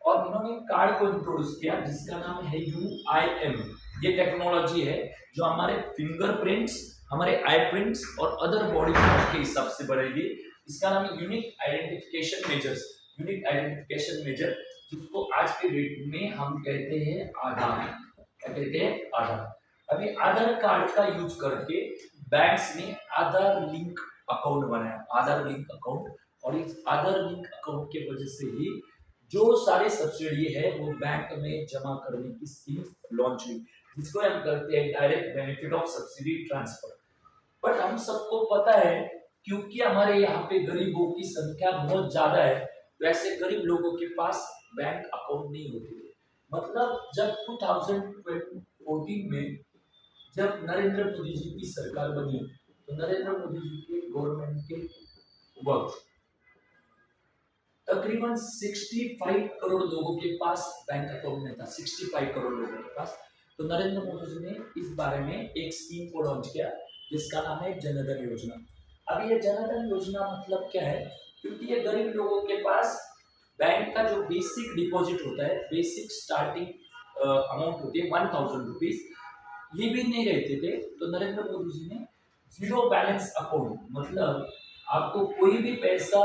और इन्होंने कार्ड को इंट्रोड्यूस किया जिसका नाम है UIM। ये टेक्नोलॉजी है जो हमारे फिंगरप्रिंट्स, हमारे आई प्रिंट्स और अदर बॉडी पार्ट के हिसाब से बढ़ेगी। इसका नाम है unique identification measures, unique identification measure, जिसको आज के डेट में हम कहते हैं आधार। क्या कहते हैं? आधार। अभी आधार कार्ड का यूज करके बैंक्स ने आधार लिंक अकाउंट बनाया, आधार लिंक अकाउंट, और इस आधार लिंक अकाउंट के वजह से ही जो सारे सब्सिडी है वो बैंक में जमा करने की स्कीम लॉन्च हुई, जिसको हम कहते हैं direct benefit of subsidy transfer. But हम सबको पता है क्योंकि हमारे यहाँ पे गरीबों की संख्या बहुत ज्यादा है, तो ऐसे गरीब लोगों के पास बैंक अकाउंट नहीं होते थे। मतलब जब 2014 में जब नरेंद्र मोदी जी की सरकार बनी तो नरेंद्र मोदी जी के गवर्नमेंट के वक्त तकरीबन 65 करोड़ लोगों के पास बैंक अकाउंट में था, 65 करोड़ लोगों के पास। तो नरेंद्र मोदी जी ने इस बारे में एक स्कीम को लॉन्च किया जिसका नाम है जनधन योजना। अब ये जनधन योजना मतलब क्या है? क्योंकि ये गरीब लोगों के पास बैंक का जो बेसिक डिपॉजिट होता है, बेसिक स्टार्टिंग अमाउंट होती है 1000 रुपीज, ये भी नहीं रहते थे। तो नरेंद्र मोदी जी ने जीरो बैलेंस अकाउंट, मतलब आपको कोई भी पैसा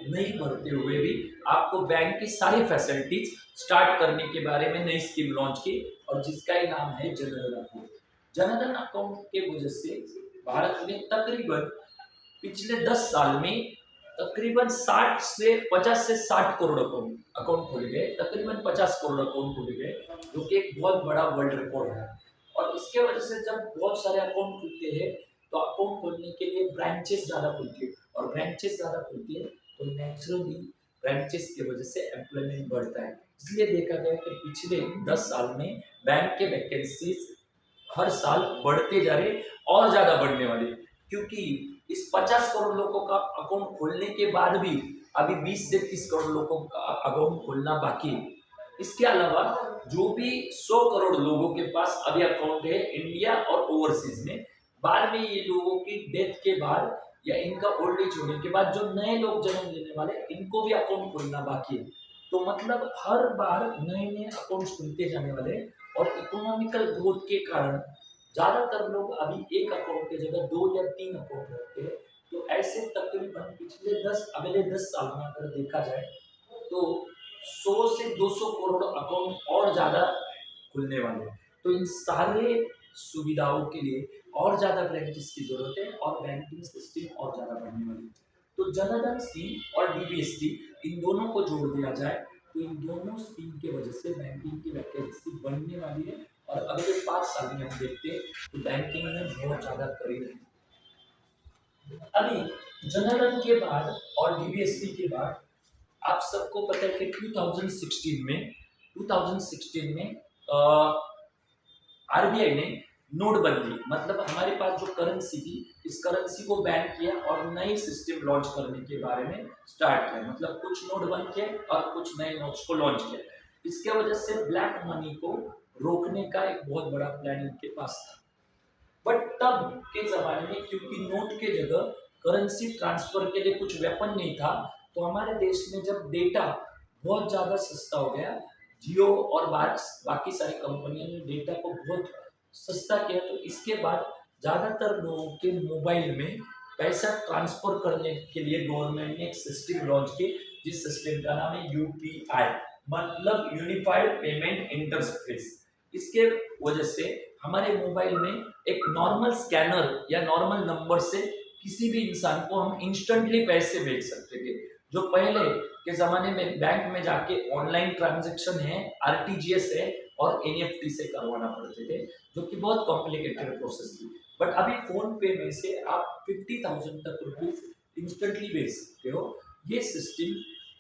नहीं भरते हुए भी आपको बैंक की सारी फैसिलिटीज स्टार्ट करने के बारे में नई स्कीम लॉन्च की, और जिसका ही नाम है जनधन अकाउंट। जनधन अकाउंट के वजह से भारत में तकरीबन पिछले 10 साल में तकरीबन 50 से 60 करोड़ अकाउंट खोले गए, तकरीबन 50 करोड़ अकाउंट खोले गए, जो कि एक बहुत बड़ा वर्ल्ड रिकॉर्ड है। और इसके वजह से जब बहुत सारे अकाउंट खुलते हैं तो अकाउंट खोलने के लिए ब्रांचेस ज़्यादा खुलती है, और ब्रांचेस ज़्यादा खुलती है तो नेचुरली ब्रांचेस की वजह से एम्प्लॉयमेंट बढ़ता है। इसलिए देखा गया कि पिछले 10 साल में बैंक के वैकेंसीज हर साल बढ़ते जा रहे और ज़्यादा बढ़ने वाले, क्योंकि इस 50 करोड़ लोगों का अकाउंट खोलने के बाद भी अभी 20 से 30 करोड़ लोगों का अकाउंट खोलना बाकी है। इसके अलावा जो भी 100 करोड़ लोगों के पास अभी अकाउंट है इंडिया और ओवरसीज में, बाद में ये लोगों की डेथ के बाद या इनका ओल्ड एज होने के बाद जो नए लोग जन्म लेने वाले, इनको भी अकाउंट खोलना बाकी है। तो मतलब हर बार नए नए अकाउंट खुलते जाने वाले, और इकोनॉमिकल ग्रोथ के कारण ज्यादातर लोग अभी एक अकाउंट की जगह 2 या 3 अकाउंट रखते हैं। तो ऐसे तकरीबन पिछले 10 अगले 10 साल में अगर देखा जाए तो 100 से 200 करोड़ अकाउंट और ज्यादा खुलने वाले हैं। तो इन सारे सुविधाओं के लिए और ज्यादा ब्रांचेस की जरूरत है, और बैंकिंग सिस्टम और ज्यादा बढ़ने वाली है। तो जनधन स्कीम और डीबीएसटी, इन दोनों को जोड़ दिया जाए तो इन दोनों स्कीम की वजह से बैंकिंग की वैकेंसी बढ़ने वाली है, और अगले 5 साल में हम देखते हैं तो बैंकिंग में बहुत ज्यादा करीब है। अभी जनधन के बाद और डीबीएसटी के बाद आप सबको पता है कि 2016 में आरबीआई ने नोटबंदी, मतलब हमारे पास जो करेंसी थी, इस करेंसी को बैन किया और नई सिस्टम लॉन्च करने के बारे में स्टार्ट किया। मतलब कुछ नोट बंद किए और कुछ नए नोट्स को लॉन्च किया। इसके वजह से ब्लैक मनी को रोकने का एक बहुत बड़ा प्लान इनके पास था। बट तब के जमाने में क्योंकि नोट के जगह करेंसी ट्रांसफर के लिए कुछ वेपन नहीं था, तो हमारे देश में जब डेटा बहुत ज्यादा सस्ता हो गया, जियो और बाकी सारी कंपनियों ने डेटा को बहुत सस्ता किया, तो इसके बाद ज्यादातर लोगों के मोबाइल में पैसा ट्रांसफर करने के लिए गवर्नमेंट ने एक सिस्टम लॉन्च की, जिस सिस्टम का नाम है यूपीआई, मतलब यूनिफाइड पेमेंट इंटरफेस। इसके वजह से हमारे मोबाइल में एक नॉर्मल स्कैनर या नॉर्मल नंबर से किसी भी इंसान को हम इंस्टेंटली पैसे भेज सकते थे। जो पहले के जमाने में बैंक में जाके ऑनलाइन ट्रांजैक्शन है, आरटीजीएस है और एनईएफटी से करवाना पड़ते थे, जो कि बहुत कॉम्प्लिकेटेड प्रोसेस थी। बट अभी फोन पे में से आप 50,000 तक रुपीज इंस्टेंटली भेज सकते हो। ये सिस्टम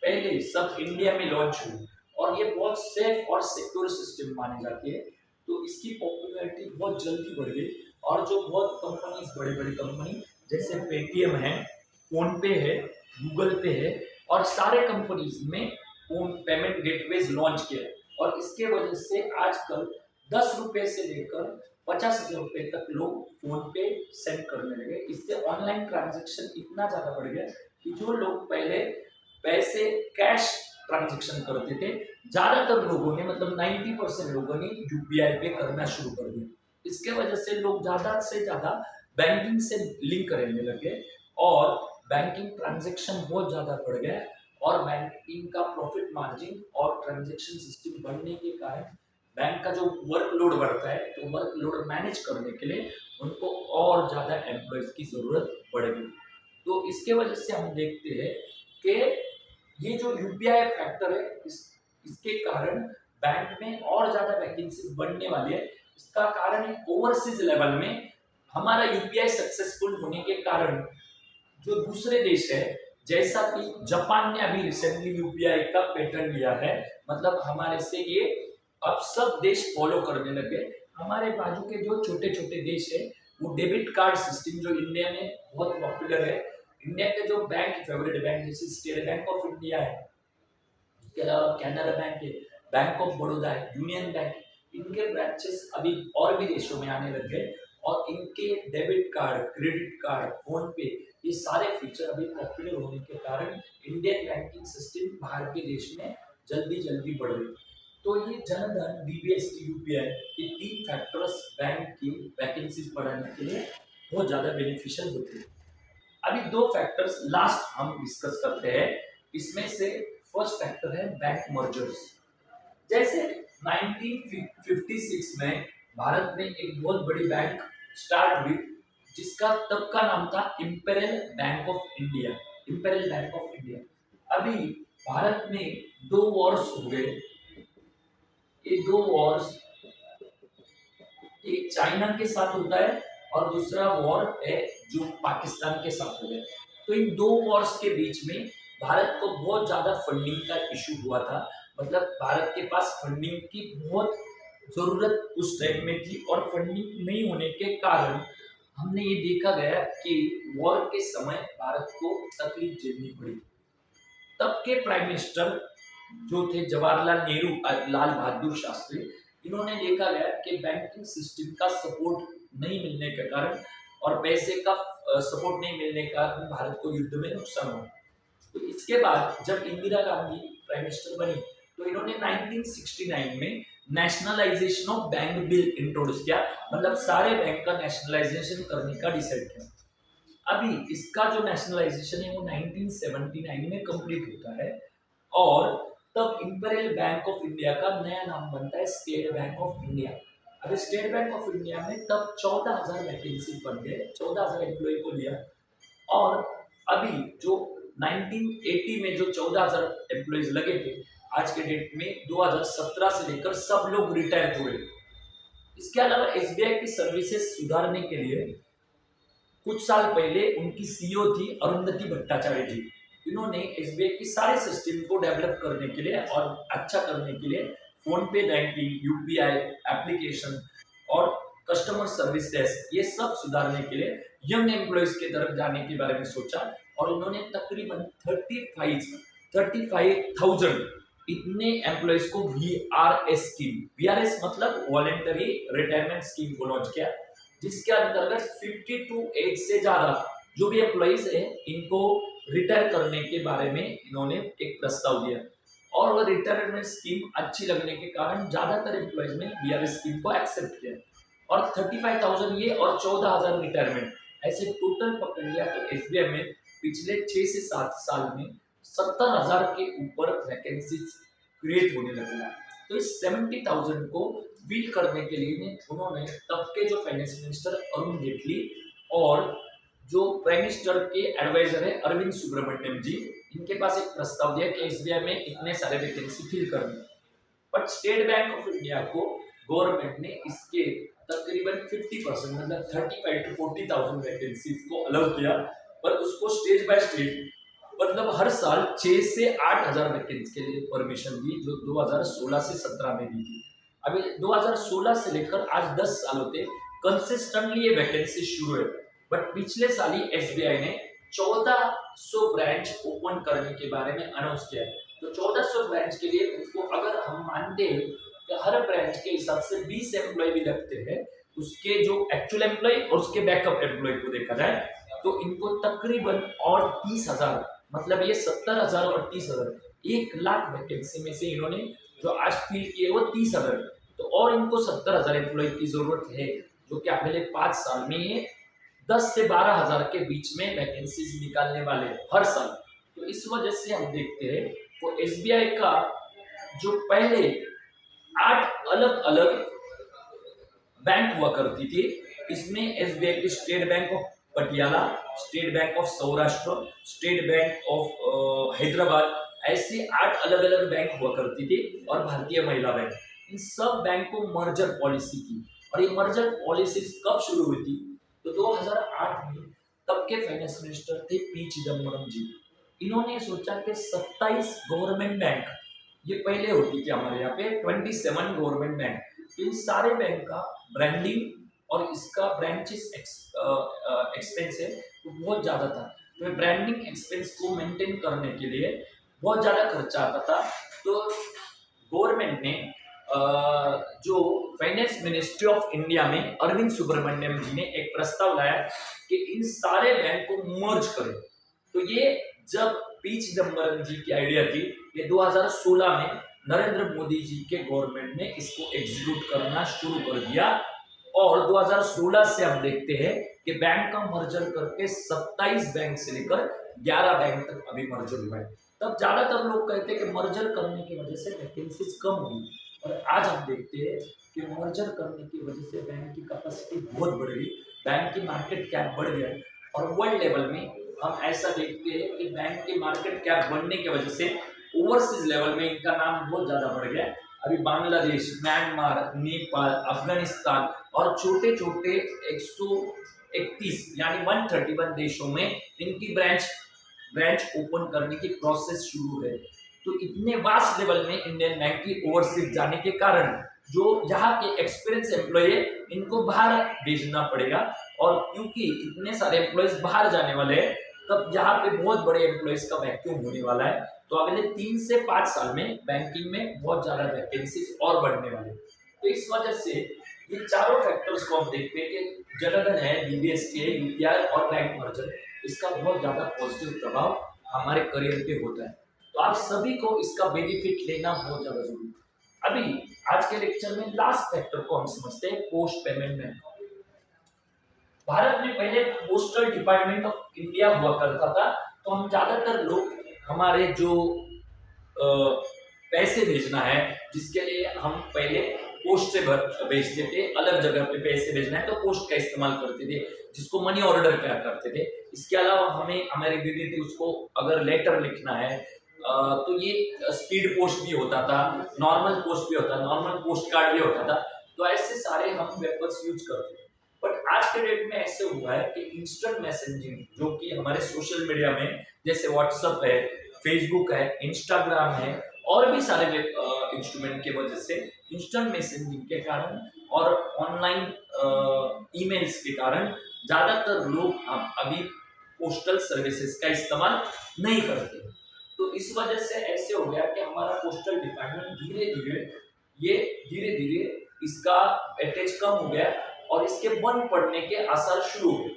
पहले सब इंडिया में लॉन्च हुई, और ये बहुत सेफ और सिक्योर सिस्टम मानी जाती है। तो इसकी पॉपुलैरिटी बहुत जल्दी बढ़ गई, और जो बहुत कंपनीज, बड़ी बड़ी कंपनी जैसे पेटीएम है, फोन पे है, गूगल पे है, और सारे कंपनीज में फोन पेमेंट गेटवेज लॉन्च किया है। और इसके वजह से आजकल 10 रुपए से लेकर 50,000 रुपए तक लोग फोन पे सेंड करने लगे। इससे ऑनलाइन ट्रांजेक्शन इतना ज्यादा बढ़ गया कि जो लोग पहले पैसे कैश ट्रांजेक्शन करते थे, ज्यादातर लोगों ने, मतलब 90% लोगों ने यूपीआई पे करना शुरू कर दिया। इसके वजह से लोग ज्यादा से ज्यादा बैंकिंग से लिंक करने लगे, और बैंकिंग ट्रांजेक्शन बहुत ज्यादा बढ़ गया, और बैंकिंग का प्रॉफिट मार्जिन और ट्रांजेक्शन सिस्टम बढ़ने के कारण बैंक का जो वर्कलोड बढ़ता है, तो वर्कलोड मैनेज करने के लिए उनको और ज्यादा एम्प्लॉयज की जरूरत बढ़ गई। तो इसके वजह से हम देखते हैं कि ये जो यूपीआई फैक्टर है, इसके कारण बैंक में और ज्यादा वैकेंसी बढ़ने वाली है। इसका कारण है ओवरसीज लेवल में हमारा यूपीआई सक्सेसफुल होने के कारण जो दूसरे देश है, जैसा कि जापान ने अभी रिसेंटली यूपीआई का पेटेंट लिया है, मतलब हमारे से ये अब सब देश फॉलो करने लगे। हमारे बाजू के जो छोटे छोटे देश है, वो डेबिट कार्ड सिस्टम जो इंडिया में बहुत पॉपुलर है, इंडिया के जो बैंक, फेवरेट बैंक जैसे स्टेट बैंक ऑफ इंडिया है, उसके अलावा कैनरा बैंक है, बैंक ऑफ बड़ौदा है, यूनियन बैंक, इनके ब्रांचेस अभी और भी देशों में आने लग गए, और इनके debit card, credit card, phone पे, ये सारे फीचर अभी पॉपुलर होने के कारण इंडियन बैंकिंग सिस्टम बाहर के देश में जल्दी बढ़ रही। तो ये जनधन, डीबीएसटी, यूपीआई, ये 3 फैक्टर्स बैंक की वैकेंसीज बढ़ाने के लिए बहुत ज्यादा बेनिफिशियल होते हैं। अभी 2 फैक्टर्स लास्ट हम डिस्कस करते हैं। इसमें से फर्स्ट फैक्टर है बैंक मर्जर्स। जैसे 1956 में भारत में एक बहुत बड़ी बैंक स्टार्ट हुई, जिसका तब का नाम था imperial bank of India. Imperial bank of India. अभी भारत में 2 वॉर्स हो गए। ये 2 वॉर्स, एक चाइना के साथ होता है और दूसरा वॉर है जो पाकिस्तान के साथ हो गया। तो इन 2 वॉर्स के बीच में भारत को बहुत ज्यादा फंडिंग का इशू हुआ था। मतलब भारत के पास फंडिंग की बहुत जरूरत उस टाइम में थी, और फंडिंग नहीं होने के कारण हमने ये देखा गया कि वॉर के समय भारत को तकलीफ झेलनी पड़ी। तब के प्राइम मिनिस्टर जो थे जवाहरलाल नेहरू, लाल बहादुर शास्त्री, इन्होंने देखा गया कि बैंकिंग सिस्टम का सपोर्ट नहीं मिलने के कारण और पैसे का सपोर्ट नहीं मिलने के कारण भारत को युद्ध में नुकसान हुआ। तो इसके बाद जब इंदिरा गांधी प्राइम मिनिस्टर बनी, तो इन्होंने 1969 में nationalisation of bank bill introduce किया। मतलब सारे बैंक का नेशनलाइजेशन करने का डिसाइड किया। अभी इसका जो नेशनलाइजेशन है वो 1979 में कंप्लीट होता है, और तब इंपेरियल बैंक ऑफ इंडिया का नया नाम बनता है स्टेट बैंक ऑफ इंडिया। अभी स्टेट बैंक ऑफ इंडिया में तब 14,000 वैकेंसी बन गए, 14,000 एम्प्लॉय को लिया। और अभी जो 1980 में जो 14,000 एम्प्लॉयज लगे थे, आज के डेट में 2017 से लेकर सब लोग रिटायर हुए। इसके अलावा एसबीआई की सर्विसेज सुधारने के लिए कुछ साल पहले उनकी सीईओ थी अरुंधति भट्टाचार्य जी। इन्होंने एसबीआई की सारे सिस्टम को डेवलप करने के लिए और अच्छा करने के लिए फोन पे बैंकिंग, यूपीआई एप्लीकेशन और कस्टमर सर्विस डेस्क, ये सब सुधारने के लिए यंग एम्प्लॉयज के तरफ जाने के बारे में सोचा। और इन्होंने तकरीबन 35,000 इतने एम्प्लॉयज को वीआरएस स्कीम, वीआरएस मतलब वॉलेंटरी रिटायरमेंट स्कीम को लॉन्च किया, जिसके अंतर्गत 52 एज से ज्यादा जो भी एम्प्लॉइज है इनको रिटायर करने के बारे में इन्होंने एक प्रस्ताव दिया। और वह रिटायरमेंट स्कीम अच्छी लगने के कारण ज्यादातर एम्प्लॉइज ने वीआरएस स्कीम को एक्सेप्ट किया। और 35,000 ये और 14,000 रिटायरमेंट, ऐसे टोटल पकड़ लिया तो एसबीआई में पिछले 6 से 7 साल में 70,000 के ऊपर वैकेंसीज क्रिएट होने लगी। तो इस 70,000 को बिल करने के लिए उन्होंने तब के जो फाइनेंस मिनिस्टर अरुण जेटली और जो प्राइम मिनिस्टर के एडवाइजर है अरविंद सुब्रमण्यम जी, इनके पास एक प्रस्ताव दिया कि एसबीआई में इतने सारे वैकेंसी फिल करनी। But state bank of India को गवर्नमेंट ने इसके तकरीबन 50% मतलब 35 to 40,000 वैकेंसीज को अलाउ किया, पर उसको स्टेज बाय स्टेज मतलब हर साल 6 से 8,000 वैकेंसी के लिए परमिशन दी, जो 2016 से 17 में दी थी। अभी 2016 से लेकर आज 10 साल होते कंसिस्टेंटली ये वैकेंसी शुरू है। बट पिछले साल ही एसबीआई ने 1400 ब्रांच ओपन करने के बारे में अनाउंस किया है। तो 1400 ब्रांच के लिए उनको अगर हम मानते हैं कि हर ब्रांच के हिसाब से 20 एम्प्लॉय भी लगते हैं, उसके जो एक्चुअल एम्प्लॉय और उसके बैकअप एम्प्लॉय को देखा जाए तो इनको तकरीबन और 30,000 मतलब ये 70,000 और 30,000 1 लाख वैकेंसी में से इन्होंने जो आज फिल किए वो 30,000। तो और इनको 70,000 एम्प्लॉय की जरूरत है, जो कि अगले 5 साल में ये 10 से 12,000 के बीच में वैकेंसीज निकालने वाले हर साल। तो इस वजह से हम देखते हैं तो एसबीआई का जो पहले 8 अलग अलग बैंक हुआ करती थी, इसमें एसबीआई की state bank of Patiala, state bank of Saurashtra, state bank of Hyderabad, ऐसे 8 अलग अलग बैंक हुआ करती थी, और भारतीय महिला बैंक। इन सब बैंक को मर्जर पॉलिसी की। और ये मर्जर पॉलिसी कब शुरू हुई थी? तो 2008 में तब के फाइनेंस मिनिस्टर थे पी चिदम्बरम जी। इन्होंने सोचा कि 27 गवर्नमेंट बैंक, ये पहले होती थी हमारे यहाँ पे 27 गवर्नमेंट बैंक, इन सारे बैंक का ब्रांडिंग और इसका ब्रांचेस एक्सपेंस है तो बहुत ज़्यादा था। तो ब्रांडिंग एक्सपेंस को मेंटेन करने के लिए बहुत ज़्यादा खर्चा आता था। तो गवर्नमेंट ने जो फाइनेंस मिनिस्ट्री ऑफ इंडिया में अरविंद सुब्रमण्यम जी ने एक प्रस्ताव लाया कि इन सारे बैंक को मर्ज करें। तो ये जब पी चिदम्बरम जी की आइडिया थी, ये 2016 में नरेंद्र मोदी जी के गवर्नमेंट ने इसको एग्जीक्यूट करना शुरू कर दिया। और 2016 से हम देखते हैं कि बैंक का मर्जर करके 27 बैंक से लेकर 11 बैंक तक अभी मर्जर हुआ है। तब ज्यादातर लोग कहते हैं कि मर्जर करने की वजह से वैकेंसीज कम हुई, और आज हम देखते हैं कि मर्जर करने की वजह से बैंक की कैपेसिटी बहुत बढ़ गई, बैंक की मार्केट कैप बढ़ गया, और वर्ल्ड लेवल में हम ऐसा देखते हैं कि बैंक की मार्केट कैप बढ़ने की वजह से ओवरसीज लेवल में इनका नाम बहुत ज्यादा बढ़ गया। अभी बांग्लादेश, म्यांमार, नेपाल, अफगानिस्तान और छोटे छोटे 131 यानी 131 देशों में इनकी ब्रांच ओपन करने की प्रोसेस शुरू है। तो इतने वास्ट लेवल में इंडियन बैंक की ओवरसीज जाने के कारण जो यहाँ के एक्सपीरियंस एम्प्लॉय है इनको बाहर भेजना पड़ेगा, और क्योंकि इतने सारे एम्प्लॉयज बाहर जाने वाले हैं तब यहाँ पे बहुत बड़े एम्प्लॉयज का वैक्यूम होने वाला है। तो अगले 3 से 5 साल में बैंकिंग में बहुत ज्यादा वैकेंसीज और बढ़ने वाले। तो इस वजह से ये चारों फैक्टर्स को हम देखते हैं कि जनधन है, डीबीएसके, यूपीआई और बैंक मर्जर, इसका बहुत ज्यादा पॉजिटिव प्रभाव हमारे करियर पे होता है। तो आप सभी को इसका बेनिफिट लेना बहुत ज्यादा जरूरी है। अभी आज के लेक्चर में लास्ट फैक्टर को हम समझते हैं, पोस्ट पेमेंट बैंक। भारत में पहले पोस्टल डिपार्टमेंट ऑफ इंडिया हुआ करता था, तो हम ज्यादातर लोग हमारे जो पैसे भेजना है जिसके लिए हम पहले पोस्ट से भेजते थे, अलग जगह पे पैसे भेजना है तो पोस्ट का इस्तेमाल करते थे, जिसको मनी ऑर्डर क्या करते थे। इसके अलावा हमें हमारे रिलेटिव्स को अगर लेटर लिखना है तो ये स्पीड पोस्ट भी होता था, नॉर्मल पोस्ट भी होता था, नॉर्मल पोस्ट कार्ड भी होता था। तो ऐसे सारे हम वेपर्स यूज करते थे। बट आज के डेट में ऐसे हुआ है कि इंस्टेंट मैसेजिंग जो कि हमारे सोशल मीडिया में जैसे व्हाट्सएप है, फेसबुक है, इंस्टाग्राम है और भी सारे इंस्ट्रूमेंट के वजह से इंस्टेंट मैसेजिंग के कारण और ऑनलाइन ईमेल्स के कारण ज्यादातर लोग अभी पोस्टल सर्विसेज का इस्तेमाल नहीं करते। तो इस वजह से ऐसे हो गया कि हमारा पोस्टल डिपार्टमेंट धीरे धीरे इसका अटैच कम हो गया और इसके बंद पड़ने के आसार शुरू हुए।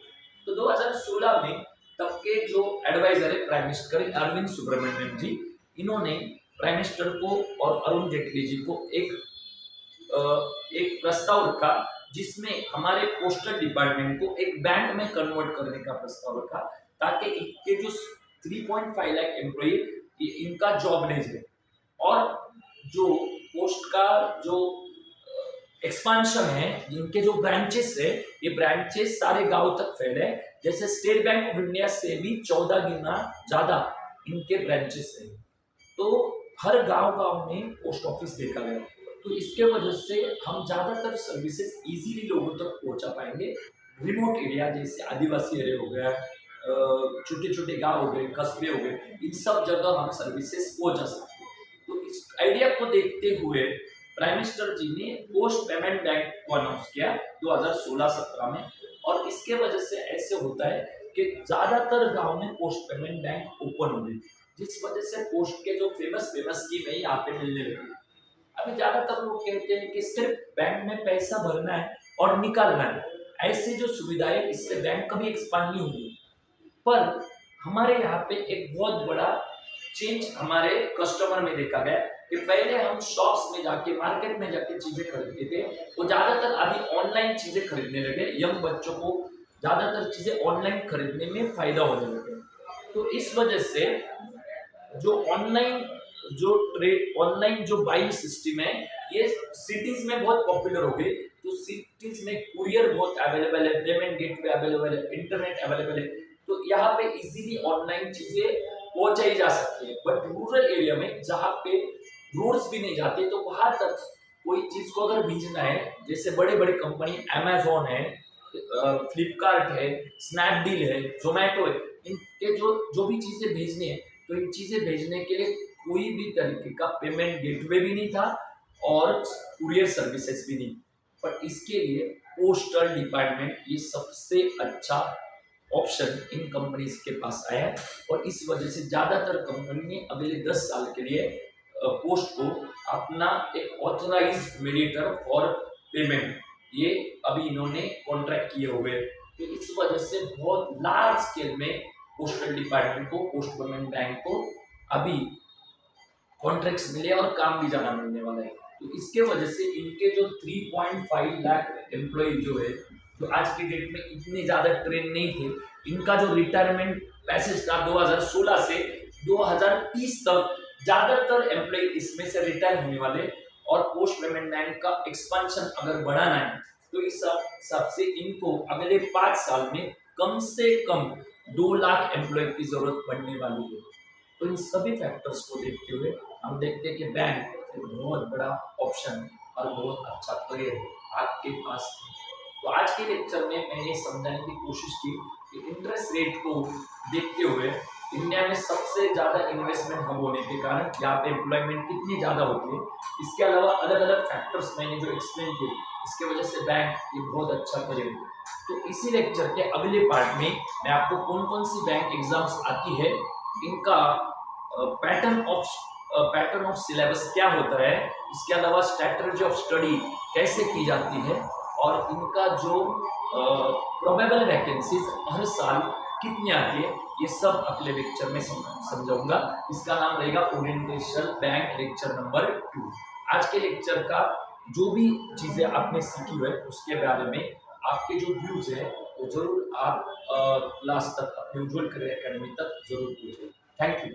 तो 2016 में तब के जो एडवाइजर है प्राइम मिनिस्टर अरविंद सुब्रमण्यम जी, इन्होंने प्राइम मिनिस्टर को और अरुण जेटली जी को एक प्रस्ताव रखा जिसमें हमारे पोस्टल डिपार्टमेंट को एक बैंक में कन्वर्ट करने का प्रस्ताव रखा, ताकि इनके जो 3.5 लाख एम्प्लॉय इनका जॉब नहीं जाए और जो पोस्ट का जो एक्सपांशन है, जिनके जो ब्रांचेस है ये ब्रांचेस सारे गांव तक फैले। जैसे स्टेट बैंक ऑफ इंडिया से भी 14 गुना ज्यादा इनके ब्रांचेस है, तो हर गांव में पोस्ट ऑफिस देखा गया। तो इसके वजह से हम ज्यादातर सर्विसेज इजीली लोगों तक पहुंचा पाएंगे। रिमोट एरिया जैसे आदिवासी एरिया हो गया, छोटे छोटे गांव हो गए, कस्बे हो गए, इन सब जगह हम सर्विसेज पहुंचा सकते हैं। तो इस आइडिया को देखते हुए प्राइम मिनिस्टर जी ने पोस्ट पेमेंट बैंक को अनाउंस किया 2016-17 में, और इसके वजह से ऐसे होता है कि ज्यादातर गांव में पोस्ट पेमेंट बैंक ओपन हो गई, जिस वजह से पोस्ट के जो फेमस स्कीम है यहाँ पे मिलने लगी। अभी ज्यादातर लोग कहते हैं कि सिर्फ बैंक में पैसा भरना है और निकालना है, ऐसी जो सुविधा है इससे बैंक कभी एक्सपांड नहीं होगी। पर हमारे यहाँ पे एक बहुत बड़ा चेंज हमारे कस्टमर में देखा गया कि पहले हम शॉप्स में जाके, मार्केट में जाके चीजें खरीदते थे, वो ज्यादातर अभी ऑनलाइन चीजें खरीदने लगे। यंग बच्चों को ज्यादातर चीजें ऑनलाइन खरीदने में फायदा होने लगे। तो इस वजह से जो ऑनलाइन जो बाइंग सिस्टम है ये सिटीज में बहुत पॉपुलर हो गई। तो सिटीज में कुरियर बहुत अवेलेबल है, पेमेंट गेटवे अवेलेबल है, इंटरनेट अवेलेबल है, तो यहाँ पे इजीली ऑनलाइन चीजें पहुंचाई जा सकती है। बट रूरल एरिया में जहाँ पे रोड्स भी नहीं जाते, तो वहां तक कोई चीज को अगर भेजना है, जैसे बड़े बड़े कंपनी अमेजोन है, फ्लिपकार्ट है, स्नैपडील है, जोमेटो है, इनके जो भी चीजें भेजनी है, तो इन चीजें भेजने के लिए कोई भी तरीके का पेमेंट गेटवे भी नहीं था और कुरियर सर्विसेज भी नहीं। पर इसके लिए पोस्टल डिपार्टमेंट ये सबसे अच्छा ऑप्शन इन कंपनीज के पास आया है, और इस वजह से ज्यादातर कंपनी ने अगले 10 साल के लिए पोस्ट को अपना एक ऑथराइज्ड मीडिएटर फॉर पेमेंट ये अभी इन्होंने कॉन्ट्रैक्ट किए हुए। तो इस वजह से बहुत लार्ज स्केल में पोस्टल डिपार्टमेंट को, पोस्ट पेमेंट बैंक को अभी कॉन्ट्रैक्ट्स मिले और काम भी ज्यादा मिलने वाला है। तो इसके वजह से इनके जो 3.5 लाख एम्प्लॉय जो है, जो आज के डेट में इतने ज्यादा ट्रेन नहीं थे, इनका जो रिटायरमेंट पैसेज था 2016 से 2030 तक, ज्यादातर एम्प्लॉय इसमें से रिटायर होने वाले। और पोस्ट पेमेंट बैंक का एक्सपांशन अगर बढ़ाना है तो इस हिसाब से इनको अगले 5 साल में कम से कम 2 लाख एम्प्लॉय की जरूरत पड़ने वाली है। तो इन सभी फैक्टर्स को देखते हुए हम देखते हैं कि बैंक एक बहुत बड़ा ऑप्शन और बहुत अच्छा करियर आपके पास है। तो आज के लेक्चर में मैंने समझाने की कोशिश की कि इंटरेस्ट रेट को देखते हुए इंडिया में सबसे ज्यादा इन्वेस्टमेंट हम होने के कारण यहाँ पे एम्प्लॉयमेंट कितनी ज्यादा होती है, इसके अलावा अलग अलग फैक्टर्स मैंने जो एक्सप्लेन किए, इसके वजह से बैंक ये बहुत अच्छा करेगा। तो इसी लेक्चर के अगले पार्ट में मैं आपको कौन कौन सी बैंक एग्जाम्स आती है, इनका पैटर्न ऑफ सिलेबस क्या होता है, इसके अलावा स्ट्रेटजी ऑफ स्टडी कैसे की जाती है, और इनका जो प्रोबेबल वैकेंसीज हर साल कितनी आती है, ये सब अगले लेक्चर में समझाऊंगा। इसका नाम रहेगा ओरिएंटेशन बैंक लेक्चर नंबर 2। आज के लेक्चर का जो भी चीजें आपने सीखी है उसके बारे में आपके जो व्यूज है वो जरूर आप क्लास तक अपने उज्जवल करियर एकेडमी तक जरूर पूछें। Thank you.